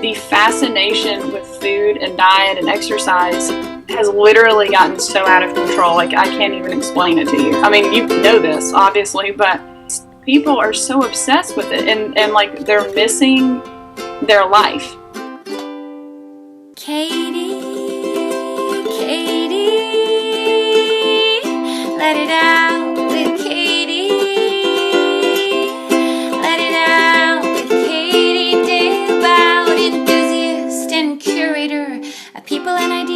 the fascination with food and diet and exercise has literally gotten so out of control. Like, I can't even explain it to you. I mean, you know this, obviously, but people are so obsessed with it, and like, they're missing their life. Katie, let it out with Katie. Let it out with Katie Dalebout, enthusiast and curator of people and ideas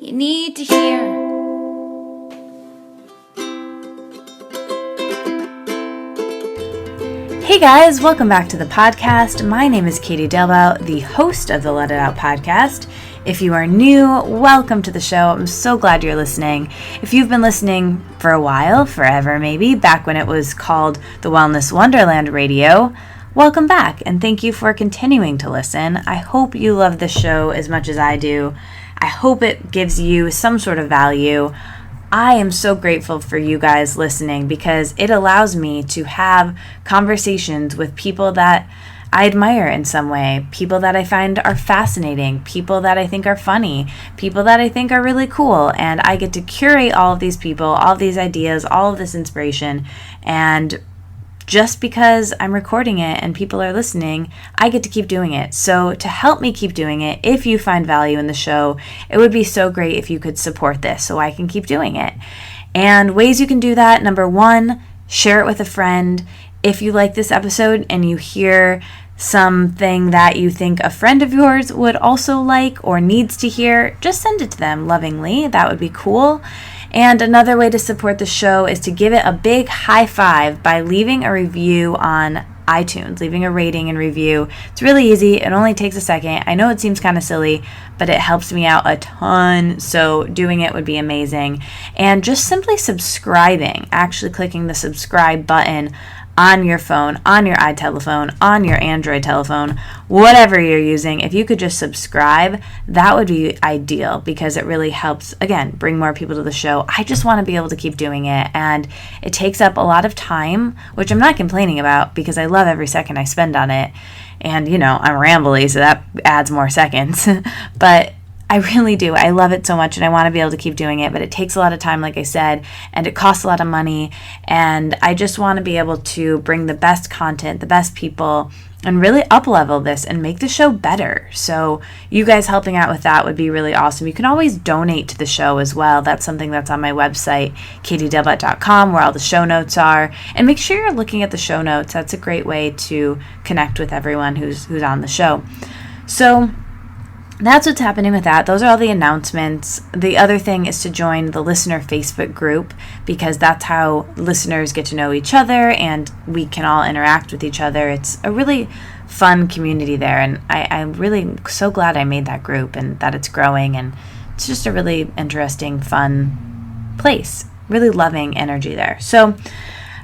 you need to hear. Hey guys, welcome back to the podcast. My name is Katie Dalebout, the host of the Let It Out podcast. If you are new, welcome to the show. I'm so glad you're listening. If you've been listening for a while, forever maybe, back when it was called the Wellness Wonderland Radio, welcome back and thank you for continuing to listen. I hope you love the show as much as I do. I hope it gives you some sort of value. I am so grateful for you guys listening because it allows me to have conversations with people that I admire in some way, people that I find are fascinating, people that I think are funny, people that I think are really cool, and I get to curate all of these people, all of these ideas, all of this inspiration, and just because I'm recording it and people are listening, I get to keep doing it. So to help me keep doing it, if you find value in the show, it would be so great if you could support this so I can keep doing it. And ways you can do that, number one, share it with a friend. If you like this episode and you hear something that you think a friend of yours would also like or needs to hear, just send it to them lovingly. That would be cool. And another way to support the show is to give it a big high five by leaving a review on iTunes, leaving a rating and review. It's really easy. It only takes a second. I know it seems kind of silly, but it helps me out a ton. So doing it would be amazing. And just simply subscribing, actually clicking the subscribe button on your phone, on your iTelephone, on your Android telephone, whatever you're using. If you could just subscribe, that would be ideal because it really helps, again, bring more people to the show. I just want to be able to keep doing it, and it takes up a lot of time, which I'm not complaining about because I love every second I spend on it. And, you know, I'm rambly, so that adds more seconds. But I really do. I love it so much and I want to be able to keep doing it, but it takes a lot of time, like I said, and it costs a lot of money. And I just want to be able to bring the best content, the best people, and really up-level this and make the show better. So you guys helping out with that would be really awesome. You can always donate to the show as well. That's something that's on my website, katiedalebout.com, where all the show notes are. And make sure you're looking at the show notes. That's a great way to connect with everyone who's on the show. So that's what's happening with that. Those are all the announcements. The other thing is to join the listener Facebook group because that's how listeners get to know each other and we can all interact with each other. It's a really fun community there, and I'm really so glad I made that group and that it's growing, and it's just a really interesting, fun place. Really loving energy there. So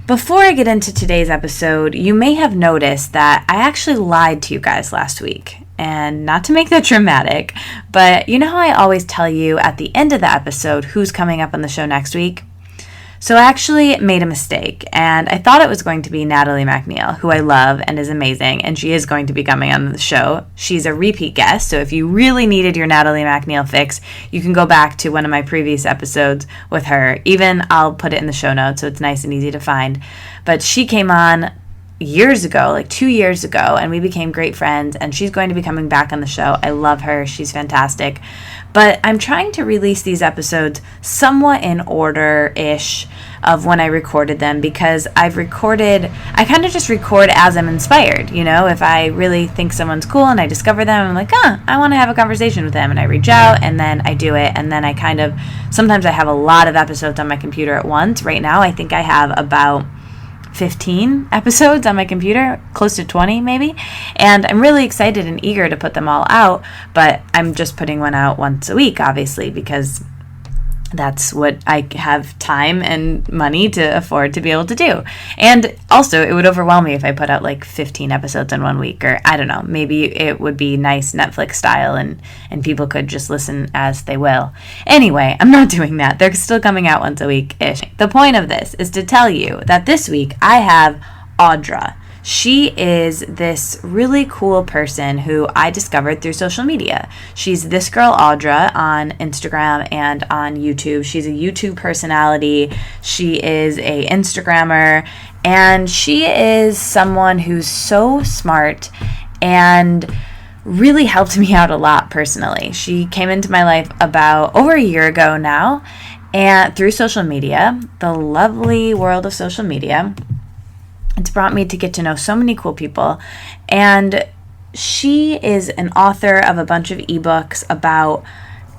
before I get into today's episode, you may have noticed that I actually lied to you guys last week. And not to make that dramatic, but you know how I always tell you at the end of the episode who's coming up on the show next week? So I actually made a mistake, and I thought it was going to be Natalie MacNeil, who I love and is amazing, and she is going to be coming on the show. She's a repeat guest, so if you really needed your Natalie MacNeil fix, you can go back to one of my previous episodes with her. Even I'll put it in the show notes, so it's nice and easy to find. But she came on years ago, like 2 years ago, and we became great friends, and she's going to be coming back on the show. I love her. She's fantastic. But I'm trying to release these episodes somewhat in order-ish of when I recorded them because I kind of just record as I'm inspired. You know, if I really think someone's cool and I discover them, I'm like, I want to have a conversation with them, and I reach out and then I do it, and then sometimes I have a lot of episodes on my computer at once. Right now, I think I have about 15 episodes on my computer, close to 20 maybe, and I'm really excited and eager to put them all out, but I'm just putting one out once a week, obviously, because that's what I have time and money to afford to be able to do. And also, it would overwhelm me if I put out like 15 episodes in 1 week, or I don't know, maybe it would be nice Netflix style and people could just listen as they will. Anyway, I'm not doing that. They're still coming out once a week-ish. The point of this is to tell you that this week I have Audra. She is this really cool person who I discovered through social media. She's This Girl Audra on Instagram and on YouTube. She's a YouTube personality. She is a Instagrammer, and she is someone who's so smart and really helped me out a lot personally. She came into my life about over a year ago now, and through social media, the lovely world of social media. It's brought me to get to know so many cool people. And she is an author of a bunch of ebooks about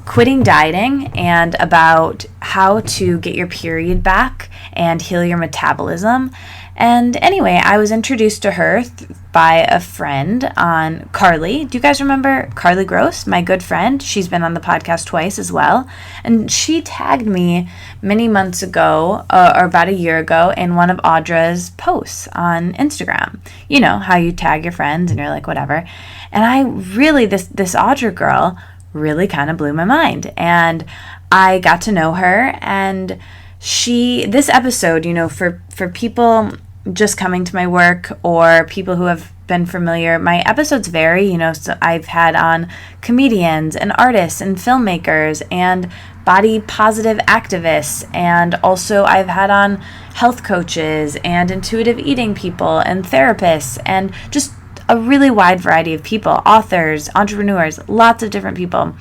quitting dieting and about how to get your period back and heal your metabolism. And anyway, I was introduced to her by a friend on Carly. Do you guys remember Carly Gross, my good friend? She's been on the podcast twice as well. And she tagged me many months ago, or about a year ago, in one of Audra's posts on Instagram. You know, how you tag your friends and you're like, whatever. And I really, this Audra girl really kind of blew my mind. And I got to know her, and this episode, you know, for people just coming to my work or people who have been familiar, my episodes vary, you know, so I've had on comedians and artists and filmmakers and body positive activists, and also I've had on health coaches and intuitive eating people and therapists and just a really wide variety of people, authors, entrepreneurs, lots of different people.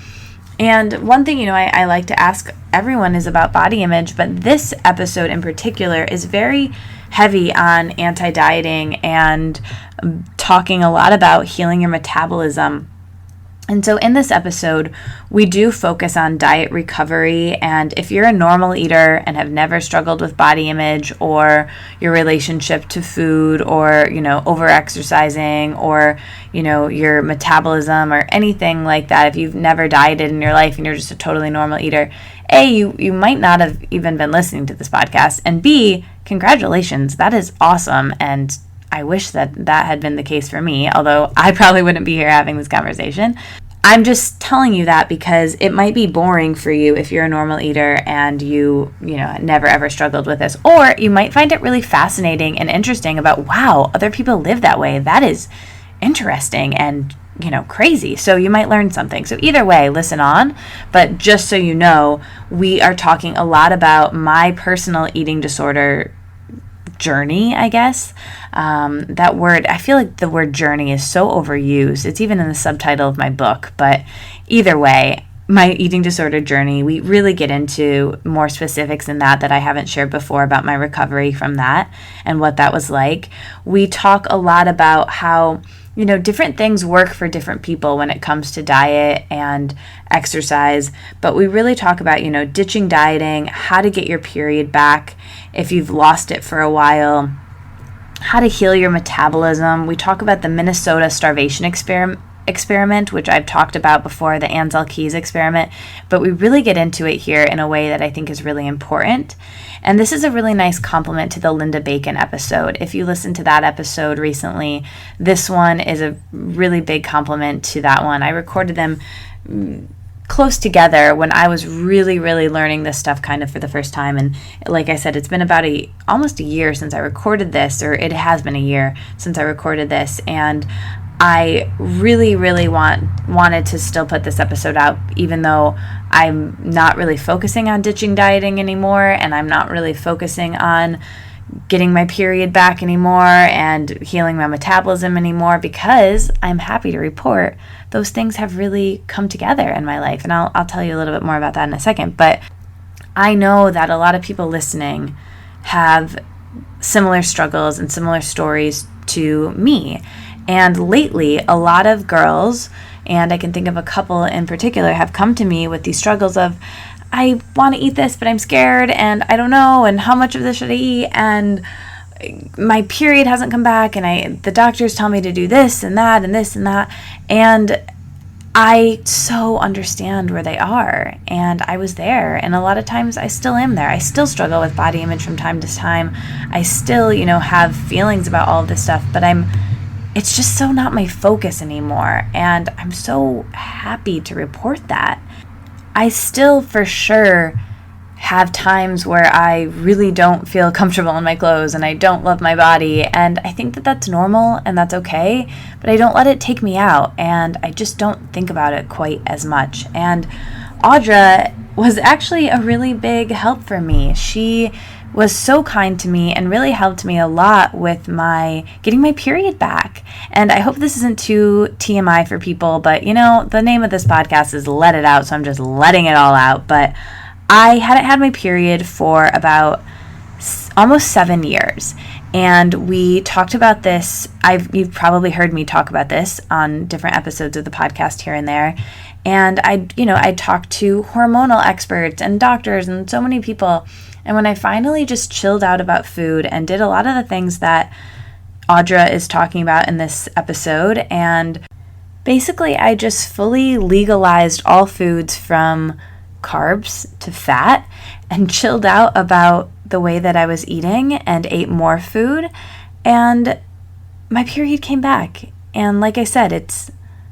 And one thing, you know, I like to ask everyone is about body image, but this episode in particular is very heavy on anti-dieting and talking a lot about healing your metabolism. And so in this episode, we do focus on diet recovery. And if you're a normal eater and have never struggled with body image or your relationship to food or, you know, over-exercising or, you know, your metabolism or anything like that, if you've never dieted in your life and you're just a totally normal eater, A, you might not have even been listening to this podcast. And B, congratulations. That is awesome. And I wish that had been the case for me, although I probably wouldn't be here having this conversation. I'm just telling you that because it might be boring for you if you're a normal eater and you know, never ever struggled with this. Or you might find it really fascinating and interesting about, wow, other people live that way. That is interesting and, you know, crazy. So you might learn something. So either way, listen on. But just so you know, we are talking a lot about my personal eating disorder journey, I guess. That word, I feel like the word journey is so overused. It's even in the subtitle of my book. But either way, my eating disorder journey, we really get into more specifics in that I haven't shared before about my recovery from that and what that was like. We talk a lot about how, you know, different things work for different people when it comes to diet and exercise, but we really talk about, you know, ditching dieting, how to get your period back if you've lost it for a while, how to heal your metabolism. We talk about the Minnesota starvation experiment, which I've talked about before, the Ansel Keys experiment, but we really get into it here in a way that I think is really important. And this is a really nice complement to the Linda Bacon episode. If you listened to that episode recently, this one is a really big complement to that one. I recorded them close together when I was really, really learning this stuff kind of for the first time. And like I said, it's been about almost a year since I recorded this, or it has been a year since I recorded this. And I really, really wanted to still put this episode out, even though I'm not really focusing on ditching dieting anymore, and I'm not really focusing on getting my period back anymore and healing my metabolism anymore, because I'm happy to report those things have really come together in my life. And I'll tell you a little bit more about that in a second. But I know that a lot of people listening have similar struggles and similar stories to me. And lately, a lot of girls, and I can think of a couple in particular, have come to me with these struggles of, I want to eat this, but I'm scared, and I don't know, and how much of this should I eat, and my period hasn't come back, and the doctors tell me to do this and that and this and that. And I so understand where they are, and I was there, and a lot of times I still am there. I still struggle with body image from time to time. I still, you know, have feelings about all of this stuff, but it's just so not my focus anymore, and I'm so happy to report that. I still for sure have times where I really don't feel comfortable in my clothes and I don't love my body. And I think that that's normal and that's okay, but I don't let it take me out, and I just don't think about it quite as much. And Audra was actually a really big help for me. She was so kind to me and really helped me a lot with getting my period back. And I hope this isn't too TMI for people, but the name of this podcast is Let It Out, so I'm just letting it all out. But I hadn't had my period for about almost 7 years. And we talked about this. You've probably heard me talk about this on different episodes of the podcast here and there. And I talked to hormonal experts and doctors and so many people. And when I finally just chilled out about food and did a lot of the things that Audra is talking about in this episode, and basically I just fully legalized all foods from carbs to fat and chilled out about the way that I was eating and ate more food, and my period came back. And like I said, it's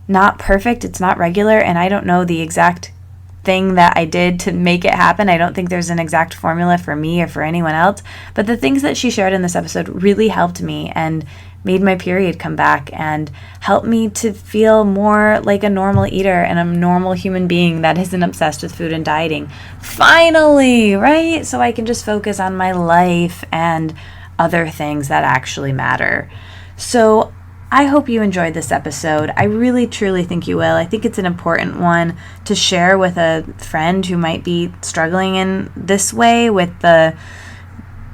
not perfect, it's not regular, and I don't know the exact thing that I did to make it happen. I don't think there's an exact formula for me or for anyone else, but the things that she shared in this episode really helped me and made my period come back and helped me to feel more like a normal eater and a normal human being that isn't obsessed with food and dieting. Finally, right? So I can just focus on my life and other things that actually matter. So I hope you enjoyed this episode. I really, truly think you will. I think it's an important one to share with a friend who might be struggling in this way with the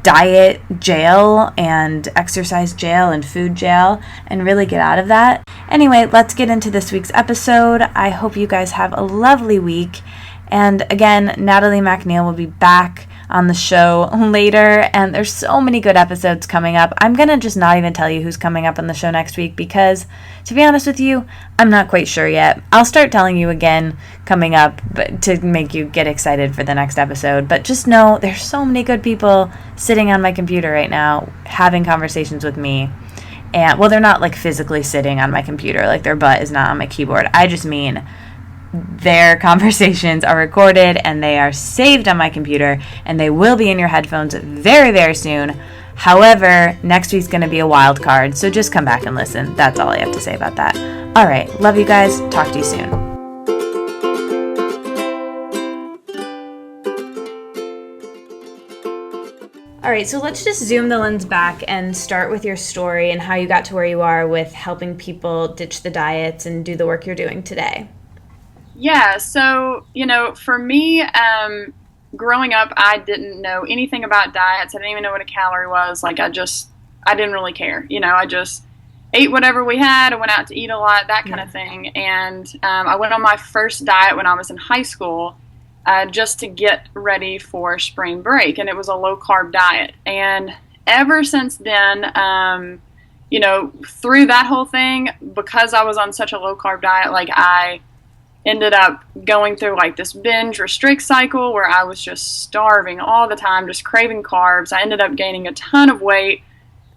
diet jail and exercise jail and food jail, and really get out of that. Anyway, let's get into this week's episode. I hope you guys have a lovely week. And again, Natalie MacNeil will be back on the show later, and there's so many good episodes coming up. I'm gonna just not even tell you who's coming up on the show next week because, to be honest with you, I'm not quite sure yet. I'll start telling you again coming up, but to make you get excited for the next episode. But just know there's so many good people sitting on my computer right now having conversations with me. And well, they're not like physically sitting on my computer, like their butt is not on my keyboard. I just mean their conversations are recorded and they are saved on my computer, and they will be in your headphones very, very soon. However, next week's going to be a wild card, so just come back and listen. That's all I have to say about that. All right, love you guys. Talk to you soon. All right, so let's just zoom the lens back and start with your story and how you got to where you are with helping people ditch the diets and do the work you're doing today. Yeah, so, for me, growing up, I didn't know anything about diets. I didn't even know what a calorie was. I didn't really care. I just ate whatever we had. I went out to eat a lot, that kind of thing. And I went on my first diet when I was in high school just to get ready for spring break. And it was a low-carb diet. And ever since then, through that whole thing, because I was on such a low-carb diet, I ended up going through this binge restrict cycle where I was just starving all the time, just craving carbs. I ended up gaining a ton of weight.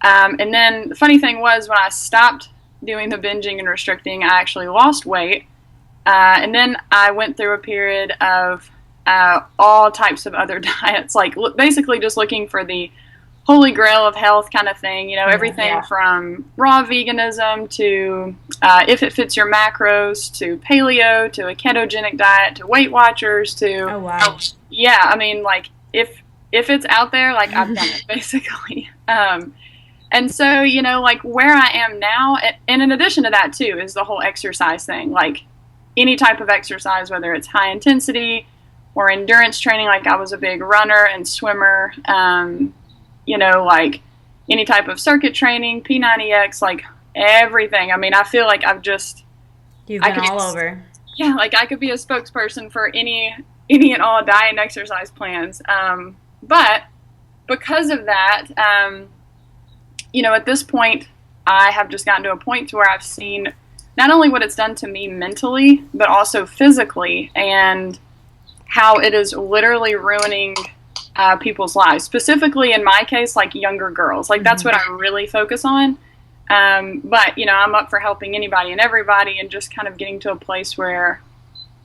And then the funny thing was, when I stopped doing the binging and restricting, I actually lost weight. And then I went through a period of all types of other diets, basically just looking for the holy grail of health kind of thing, everything from raw veganism to if it fits your macros, to paleo, to a ketogenic diet, to Weight Watchers, to if it's out there, I've done it basically. And so where I am now, and in addition to that too, is the whole exercise thing. Any type of exercise, whether it's high intensity or endurance training, I was a big runner and swimmer. Any type of circuit training, P90X, everything. I feel like You've been all over. Yeah, I could be a spokesperson for any and all diet and exercise plans. But because of that, at this point, I have just gotten to a point to where I've seen not only what it's done to me mentally, but also physically, and how it is literally ruining people's lives, specifically in my case, younger girls. That's what I really focus on. But I'm up for helping anybody and everybody, and just kind of getting to a place where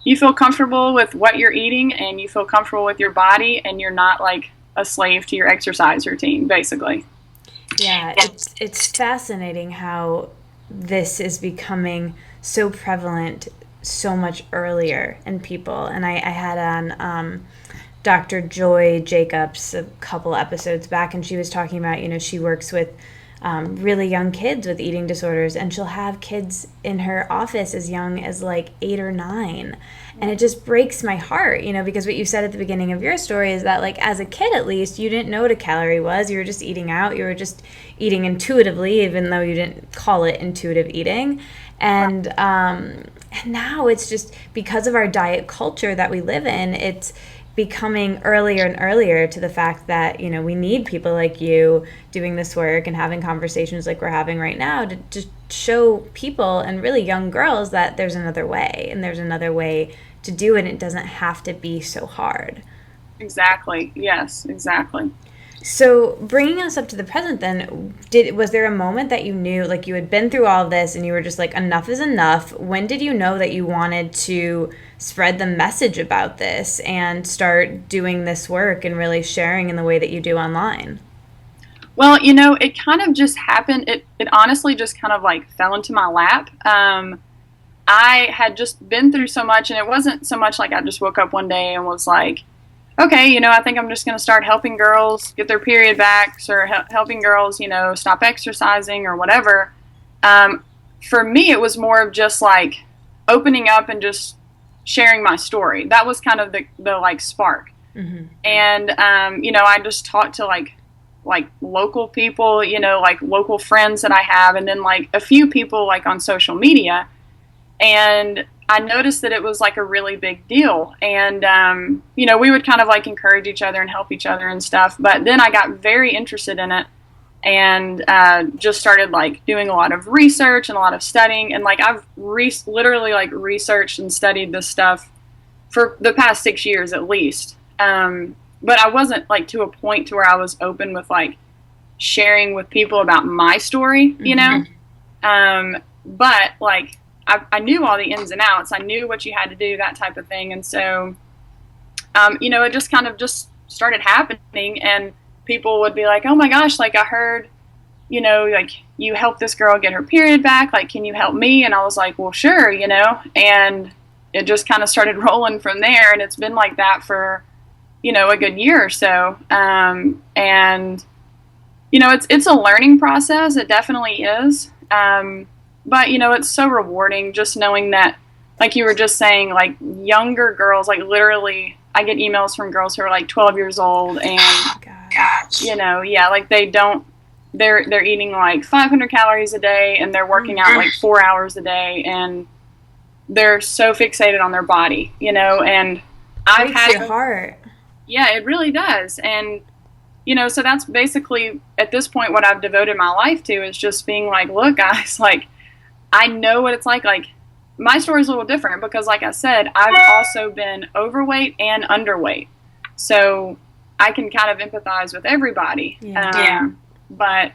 you feel comfortable with what you're eating and you feel comfortable with your body and you're not like a slave to your exercise routine, basically. Yeah, it's fascinating how this is becoming so prevalent so much earlier in people. And I had on Dr. Joy Jacobs a couple episodes back, and she was talking about, she works with really young kids with eating disorders, and she'll have kids in her office as young as like 8 or 9. And it just breaks my heart, because what you said at the beginning of your story is that, like, as a kid at least, you didn't know what a calorie was. You were just eating out. You were just eating intuitively, even though you didn't call it intuitive eating. And now it's just because of our diet culture that we live in, it's becoming earlier and earlier to the fact that, we need people like you doing this work and having conversations like we're having right now to show people, and really young girls, that there's another way, and there's another way to do it. It doesn't have to be so hard. Exactly. Yes, exactly. So bringing us up to the present then, was there a moment that you knew, like, you had been through all of this and you were just like, enough is enough? When did you know that you wanted to spread the message about this and start doing this work and really sharing in the way that you do online? Well, it kind of just happened. It honestly just kind of like fell into my lap. I had just been through so much, and it wasn't so much like I just woke up one day and was like, okay, I think I'm just going to start helping girls get their period back, or helping girls, stop exercising or whatever. For me, it was more of just like opening up and just sharing my story. That was kind of the like spark. Mm-hmm. And, I just talked to like local people, like local friends that I have, and then like a few people like on social media. And I noticed that it was like a really big deal. And, we would kind of like encourage each other and help each other and stuff. But then I got very interested in it, and just started like doing a lot of research and a lot of studying. And like I've literally like researched and studied this stuff for the past 6 years at least. But I wasn't like to a point to where I was open with like sharing with people about my story, Mm-hmm. But like I knew all the ins and outs. I knew what you had to do, that type of thing. And so, it just kind of just started happening, and people would be like, oh my gosh, like I heard, like you helped this girl get her period back. Like, can you help me? And I was like, well, sure, and it just kind of started rolling from there. And it's been like that for, a good year or so. And, it's a learning process. It definitely is. But, it's so rewarding just knowing that, like you were just saying, like younger girls, like literally I get emails from girls who are like 12 years old and, like they're eating like 500 calories a day, and they're working out like 4 hours a day, and they're so fixated on their body, and I've had your heart. Yeah, it really does. And, so that's basically at this point what I've devoted my life to, is just being like, look guys, like I know what it's like my story's a little different because like I said, I've also been overweight and underweight. So I can kind of empathize with everybody. Yeah. But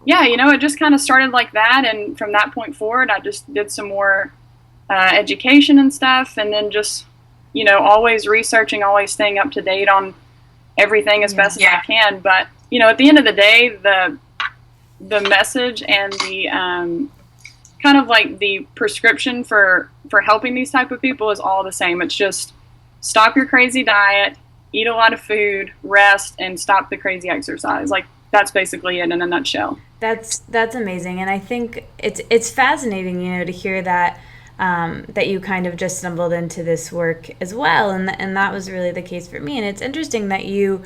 yeah, it just kind of started like that. And from that point forward, I just did some more education and stuff. And then just, always researching, always staying up to date on everything as best as I can. But, at the end of the day, the message and the kind of like the prescription for helping these type of people is all the same. It's just stop your crazy diet, eat a lot of food, rest, and stop the crazy exercise. Like that's basically it in a nutshell. That's amazing. And I think it's fascinating, to hear that that you kind of just stumbled into this work as well. And that was really the case for me. And it's interesting that you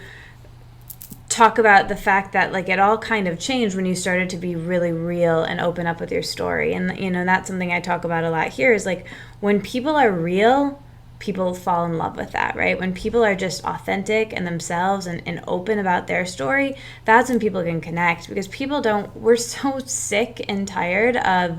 talk about the fact that like it all kind of changed when you started to be really real and open up with your story. And that's something I talk about a lot here, is like when people are real, people fall in love with that, right? When people are just authentic and themselves and open about their story, that's when people can connect, because we're so sick and tired of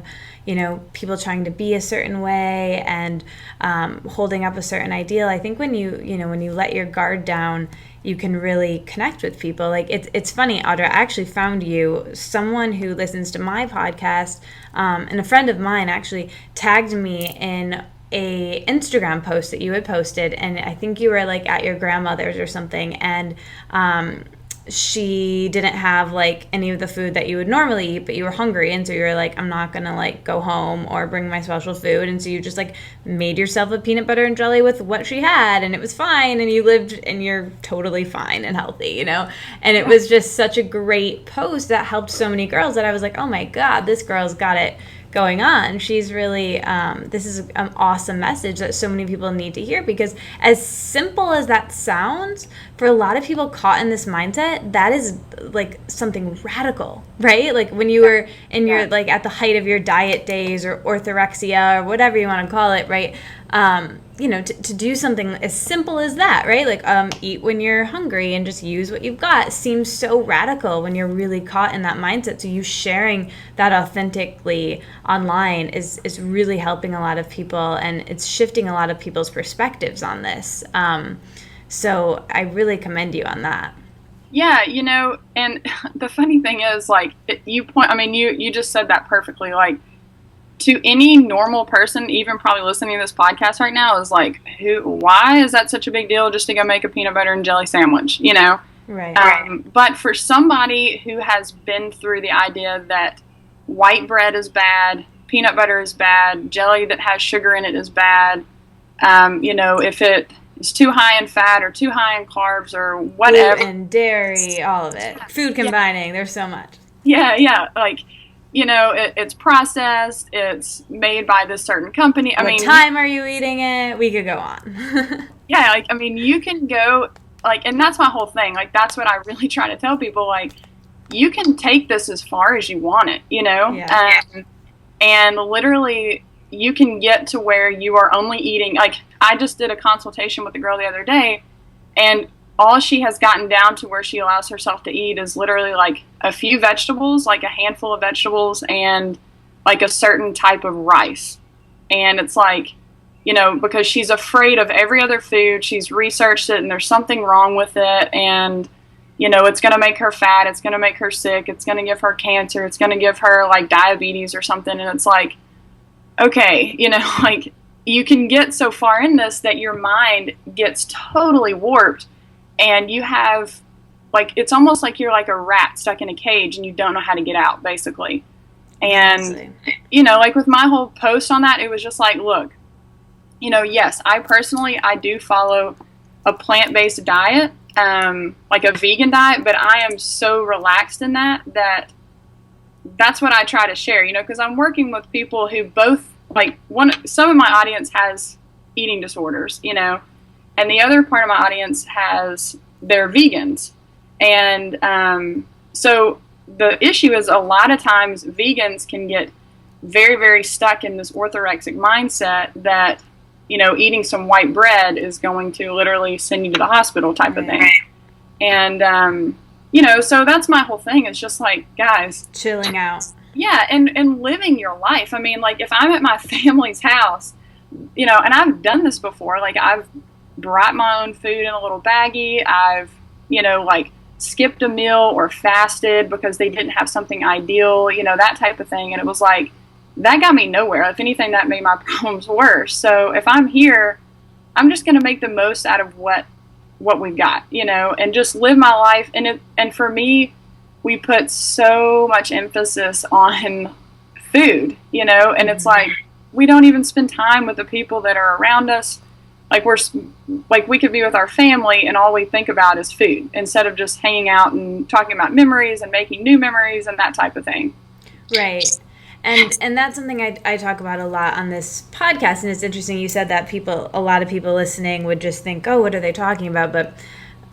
people trying to be a certain way and holding up a certain ideal. I think when you let your guard down, you can really connect with people. Like it's funny, Audra, I actually found you, someone who listens to my podcast, and a friend of mine actually tagged me in a Instagram post that you had posted, and I think you were like at your grandmother's or something, and she didn't have like any of the food that you would normally eat, but you were hungry, and so you were like, I'm not gonna like go home or bring my special food, and so you just like made yourself a peanut butter and jelly with what she had, and it was fine, and you lived, and you're totally fine and healthy, you know. And it was just such a great post that helped so many girls that I was like, oh my god, this girl's got it going on. She's really this is an awesome message that so many people need to hear, because as simple as that sounds, for a lot of people caught in this mindset, that is like something radical, right? Like when you were in your like at the height of your diet days or orthorexia or whatever you want to call it, right? You know, to do something as simple as that, right? Like eat when you're hungry and just use what you've got seems so radical when you're really caught in that mindset. So you sharing that authentically online is really helping a lot of people, and it's shifting a lot of people's perspectives on this. So I really commend you on that. Yeah, you know, and the funny thing is, like, you just said that perfectly. Like, to any normal person, even probably listening to this podcast right now, is like, why is that such a big deal just to go make a peanut butter and jelly sandwich, you know? Right. But for somebody who has been through the idea that white bread is bad, peanut butter is bad, jelly that has sugar in it is bad, you know, if it is too high in fat or too high in carbs or whatever. Food and dairy, all of it. Food combining, there's so much. Yeah, like, you know, it's processed, it's made by this certain company. What time are you eating it? We could go on. Yeah, like, I mean, you can go, like, and that's my whole thing. Like, that's what I really try to tell people. Like, you can take this as far as you want it, you know? Yeah. And literally, you can get to where you are only eating, like, I just did a consultation with a girl the other day, and all she has gotten down to where she allows herself to eat is literally like a few vegetables, like a handful of vegetables, and like a certain type of rice. And it's like, you know, because she's afraid of every other food, she's researched it and there's something wrong with it, and, you know, it's going to make her fat, it's going to make her sick, it's going to give her cancer, it's going to give her like diabetes or something. And it's like, okay, you know, like, you can get so far in this that your mind gets totally warped. And you have, like, it's almost like you're like a rat stuck in a cage and you don't know how to get out, basically. And, you know, like with my whole post on that, it was just like, look, you know, yes, I do follow a plant-based diet, like a vegan diet, but I am so relaxed in that's what I try to share, you know, because I'm working with people who both, like, some of my audience has eating disorders, you know, and the other part of my audience they're vegans. And so the issue is a lot of times vegans can get very, very stuck in this orthorexic mindset that, you know, eating some white bread is going to literally send you to the hospital type of thing. And, you know, so that's my whole thing. It's just like, guys. Chilling out. Yeah, and living your life. I mean, like, if I'm at my family's house, you know, and I've done this before, like, I've brought my own food in a little baggie. I've, you know, like, skipped a meal or fasted because they didn't have something ideal, you know, that type of thing. And it was like, that got me nowhere. If anything, that made my problems worse. So if I'm here, I'm just going to make the most out of what we've got, you know, and just live my life. And for me, we put so much emphasis on food, you know, and it's like, we don't even spend time with the people that are around us. Like, we could be with our family and all we think about is food instead of just hanging out and talking about memories and making new memories and that type of thing. Right. And that's something I talk about a lot on this podcast. And it's interesting you said that a lot of people listening would just think, oh, what are they talking about? But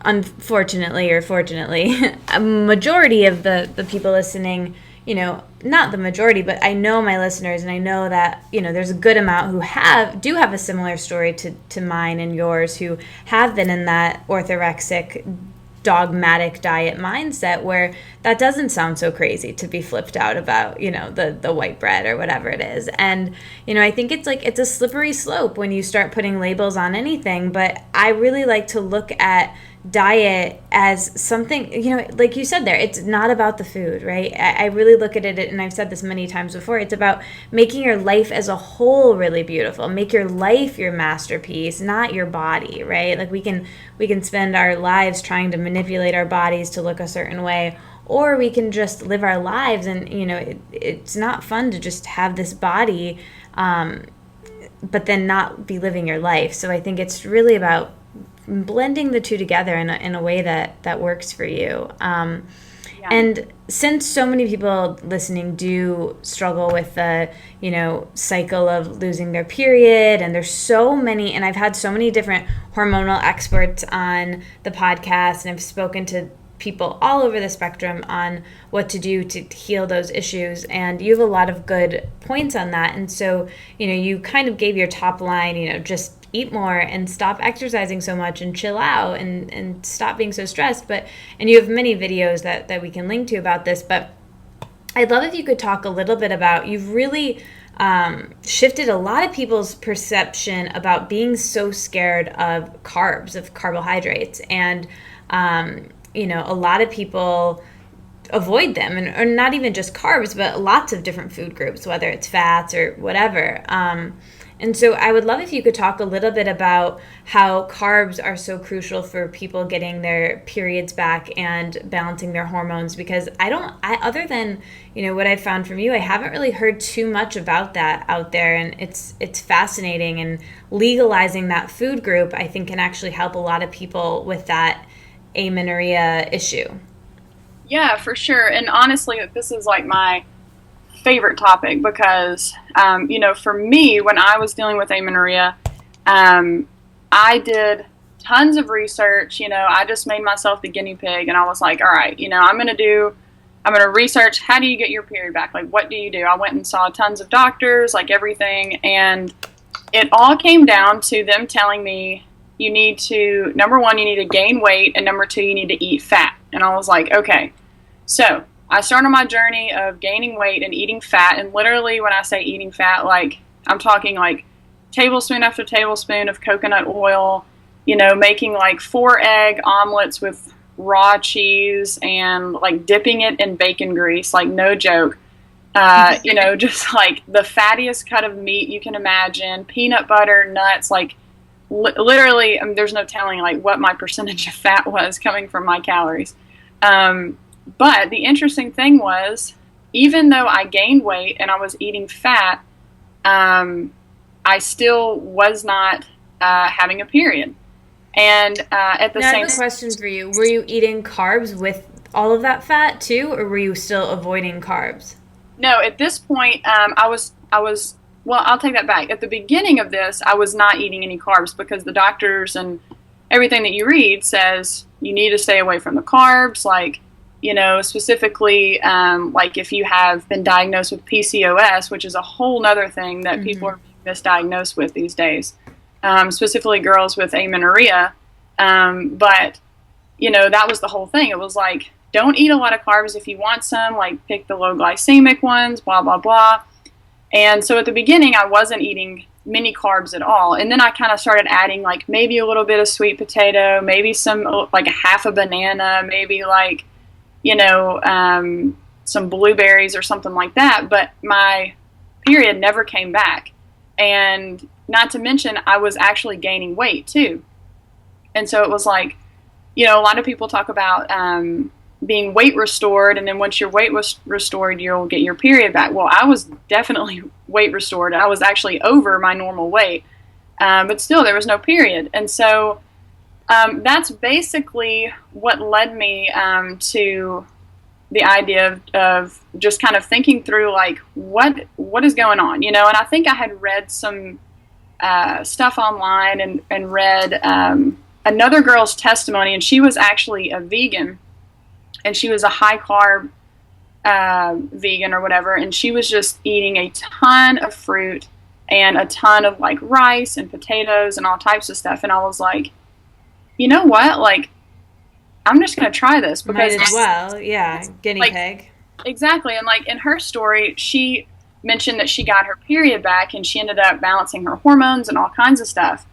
unfortunately or fortunately, a majority of the people listening, you know, not the majority, but I know my listeners, and I know that, you know, there's a good amount who do have a similar story to mine and yours, who have been in that orthorexic, dogmatic diet mindset where that doesn't sound so crazy to be flipped out about, you know, the white bread or whatever it is. And, you know, I think it's like, it's a slippery slope when you start putting labels on anything, but I really like to look at diet as something, like you said there, it's not about the food, right? I really look at it, and I've said this many times before, it's about making your life as a whole really beautiful. Make your life your masterpiece, not your body, right? Like we can spend our lives trying to manipulate our bodies to look a certain way, or we can just live our lives, and it's not fun to just have this body but then not be living your life. So I think it's really about blending the two together in a way that works for you. And since so many people listening do struggle with the, cycle of losing their period, and there's so many, and I've had so many different hormonal experts on the podcast, and I've spoken to people all over the spectrum on what to do to heal those issues, and you have a lot of good points on that. And so, you kind of gave your top line, just eat more and stop exercising so much and chill out and stop being so stressed. And you have many videos that we can link to about this, but I'd love if you could talk a little bit about, you've really shifted a lot of people's perception about being so scared of carbs, of carbohydrates. And, a lot of people avoid them, or not even just carbs, but lots of different food groups, whether it's fats or whatever. And so I would love if you could talk a little bit about how carbs are so crucial for people getting their periods back and balancing their hormones, because other than, what I've found from you, I haven't really heard too much about that out there. And it's fascinating, and legalizing that food group, I think, can actually help a lot of people with that amenorrhea issue. Yeah, for sure. And honestly, this is like my favorite topic because, for me, when I was dealing with amenorrhea, I did tons of research. I just made myself the guinea pig, and I was like, all right, I'm going to research, how do you get your period back? Like, what do you do? I went and saw tons of doctors, like everything. And it all came down to them telling me, number one, you need to gain weight, and number two, you need to eat fat. And I was like, okay. So I started my journey of gaining weight and eating fat. And literally, when I say eating fat, like, I'm talking like tablespoon after tablespoon of coconut oil, making like 4 egg omelets with raw cheese and like dipping it in bacon grease, like no joke. Just like the fattiest cut of meat you can imagine, peanut butter, nuts, like literally, there's no telling like what my percentage of fat was coming from my calories. But the interesting thing was, even though I gained weight and I was eating fat, I still was not having a period. And at the same time, I have a question for you. Were you eating carbs with all of that fat too, or were you still avoiding carbs? No, at this point, well, I'll take that back. At the beginning of this, I was not eating any carbs because the doctors and everything that you read says you need to stay away from the carbs. Like, specifically, like if you have been diagnosed with PCOS, which is a whole nother thing that people are misdiagnosed with these days, specifically girls with amenorrhea. But, that was the whole thing. It was like, don't eat a lot of carbs. If you want some, like pick the low glycemic ones, blah, blah, blah. And so at the beginning, I wasn't eating many carbs at all. And then I kind of started adding like maybe a little bit of sweet potato, maybe some like a half a banana, maybe like, some blueberries or something like that. But my period never came back. And not to mention, I was actually gaining weight too. And so it was like, a lot of people talk about being weight restored, and then once your weight was restored, you'll get your period back. Well, I was definitely weight restored. I was actually over my normal weight, but still there was no period. And so that's basically what led me to the idea of just kind of thinking through like what is going on, and I think I had read some stuff online and read another girl's testimony, and she was actually a vegan. And she was a high carb vegan or whatever, and she was just eating a ton of fruit and a ton of like rice and potatoes and all types of stuff. And I was like, you know what? Like, I'm just going to try this because might as well, yeah, guinea pig. Exactly. And like in her story, she mentioned that she got her period back and she ended up balancing her hormones and all kinds of stuff.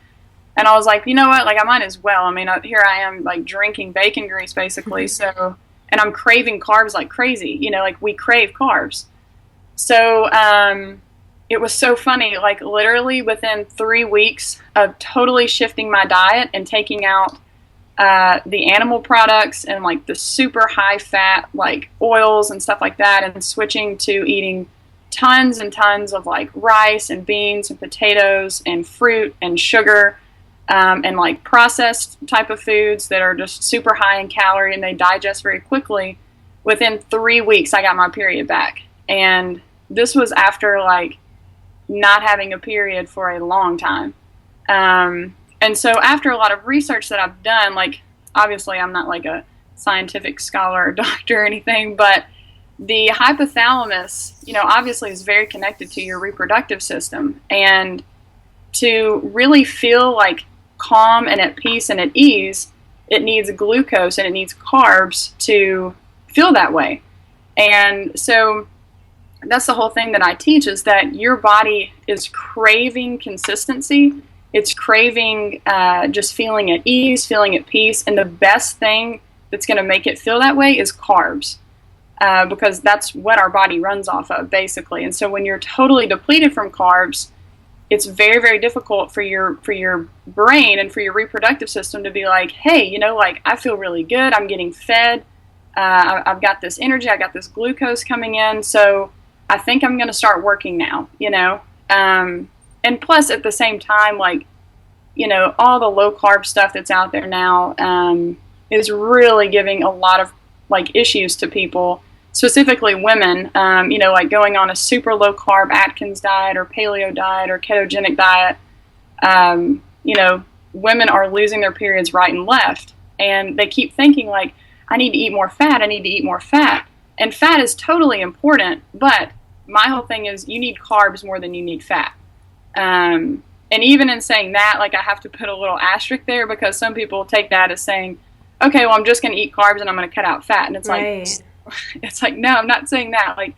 And I was like, you know what, like I might as well. I mean, here I am like drinking bacon grease basically. So, and I'm craving carbs like crazy, you know, like we crave carbs. So, it was so funny, like literally within 3 weeks of totally shifting my diet and taking out the animal products and like the super high fat like oils and stuff like that, and switching to eating tons and tons of like rice and beans and potatoes and fruit and sugar, and like processed type of foods that are just super high in calorie and they digest very quickly. Within 3 weeks, I got my period back. And this was after like not having a period for a long time. And so after a lot of research that I've done, like obviously I'm not like a scientific scholar or doctor or anything, but the hypothalamus, you know, obviously is very connected to your reproductive system. And to really feel like calm and at peace and at ease, it needs glucose and it needs carbs to feel that way. And so that's the whole thing that I teach, is that your body is craving consistency. It's craving just feeling at ease, feeling at peace. And the best thing that's going to make it feel that way is carbs, because that's what our body runs off of, basically. And so when you're totally depleted from carbs, it's very, very difficult for your brain and for your reproductive system to be like, hey, you know, like I feel really good. I'm getting fed. I've got this energy. I got this glucose coming in. So I think I'm going to start working now, you know. And plus, at the same time, like, you know, all the low carb stuff that's out there now is really giving a lot of like issues to people, specifically women. You know, like going on a super low carb Atkins diet or paleo diet or ketogenic diet. You know, women are losing their periods right and left, and they keep thinking like, I need to eat more fat. I need to eat more fat. And fat is totally important, but my whole thing is you need carbs more than you need fat. And even in saying that, like I have to put a little asterisk there, because some people take that as saying, okay, well, I'm just going to eat carbs and I'm going to cut out fat. And it's right. It's like, no, I'm not saying that. Like,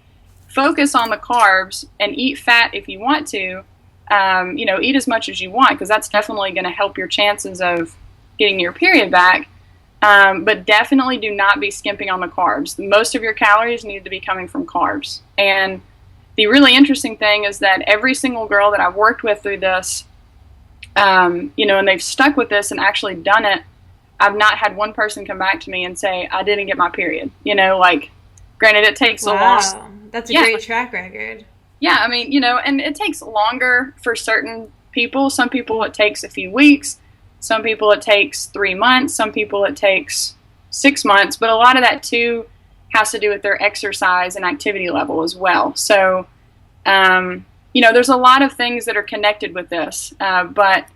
focus on the carbs and eat fat if you want to. You know, eat as much as you want, because that's definitely going to help your chances of getting your period back. But definitely do not be skimping on the carbs. Most of your calories need to be coming from carbs. And the really interesting thing is that every single girl that I've worked with through this, you know, and they've stuck with this and actually done it, I've not had one person come back to me and say, I didn't get my period. You know, like, granted, it takes a long... That's a great track record. Yeah, I mean, you know, and it takes longer for certain people. Some people it takes a few weeks. Some people it takes 3 months. Some people it takes 6 months. But a lot of that, too, has to do with their exercise and activity level as well. So, you know, there's a lot of things that are connected with this. But,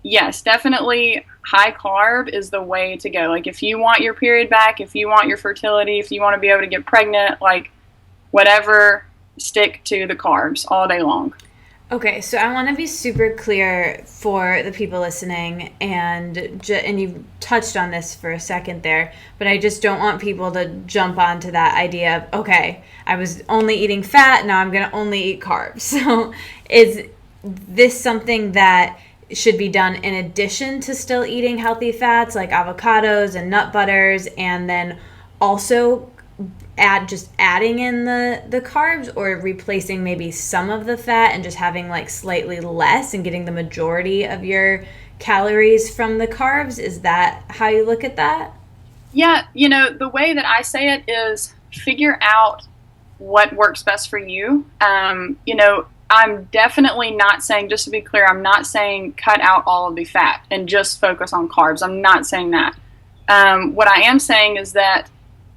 yes, definitely high carb is the way to go. Like, if you want your period back, if you want your fertility, if you want to be able to get pregnant, like, whatever, stick to the carbs all day long. Okay, so I want to be super clear for the people listening, and you've touched on this for a second there, but I just don't want people to jump onto that idea of, okay, I was only eating fat, now I'm going to only eat carbs. So is this something that should be done in addition to still eating healthy fats like avocados and nut butters, and then also adding in the carbs, or replacing maybe some of the fat and just having like slightly less and getting the majority of your calories from the carbs? Is that how you look at that? Yeah, you know, the way that I say it is figure out what works best for you. You know, I'm definitely not saying, just to be clear, I'm not saying cut out all of the fat and just focus on carbs. I'm not saying that. What I am saying is that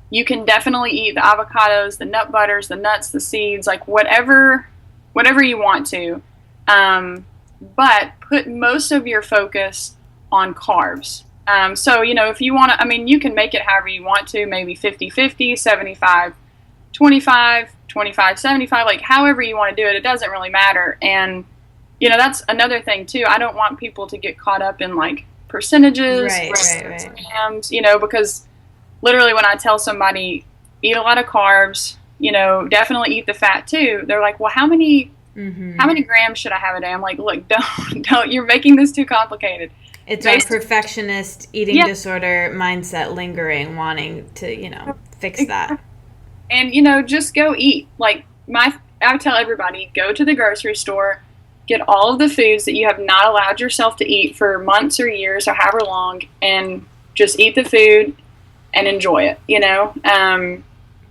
you can definitely eat the avocados, the nut butters, the nuts, the seeds, like whatever you want to. But put most of your focus on carbs. So, you know, if you want to, I mean, you can make it however you want to, maybe 50-50, 75-25, 25-75, like however you want to do it. It doesn't really matter. And, you know, that's another thing too. I don't want people to get caught up in like percentages, right. grams, you know, because literally when I tell somebody, eat a lot of carbs, you know, definitely eat the fat too, they're like, well, how many grams should I have a day? I'm like, look, don't, you're making this too complicated. It's our perfectionist eating disorder mindset lingering, wanting to, fix that. And, just go eat. Like, I tell everybody, go to the grocery store, get all of the foods that you have not allowed yourself to eat for months or years or however long, and just eat the food and enjoy it,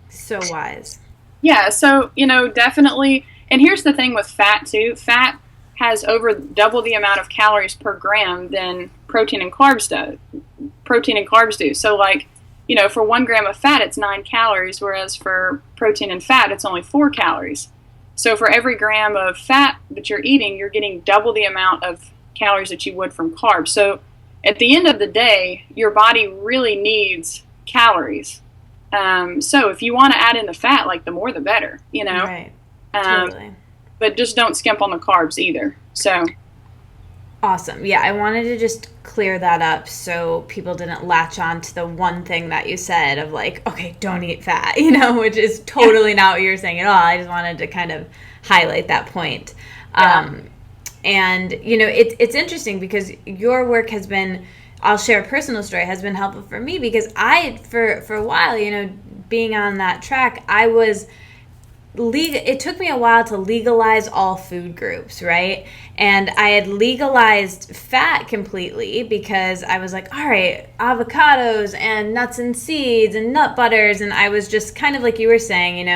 So wise. Yeah, so, definitely. And here's the thing with fat, too. Fat has over double the amount of calories per gram than protein and carbs do. So, like, for 1 gram of fat, it's 9 calories, whereas for protein and fat, it's only 4 calories. So for every gram of fat that you're eating, you're getting double the amount of calories that you would from carbs. So at the end of the day, your body really needs calories. So if you want to add in the fat, like, the more the better, Right. Totally. But just don't skimp on the carbs either. So awesome. Yeah, I wanted to just clear that up so people didn't latch on to the one thing that you said of like, okay, don't eat fat, which is totally not what you're saying at all. I just wanted to kind of highlight that point. Yeah. And, it's interesting because your work has been, I'll share a personal story, has been helpful for me because for a while, being on that track, it took me a while to legalize all food groups, right? And I had legalized fat completely because I was like, all right, avocados and nuts and seeds and nut butters. And I was just kind of like you were saying,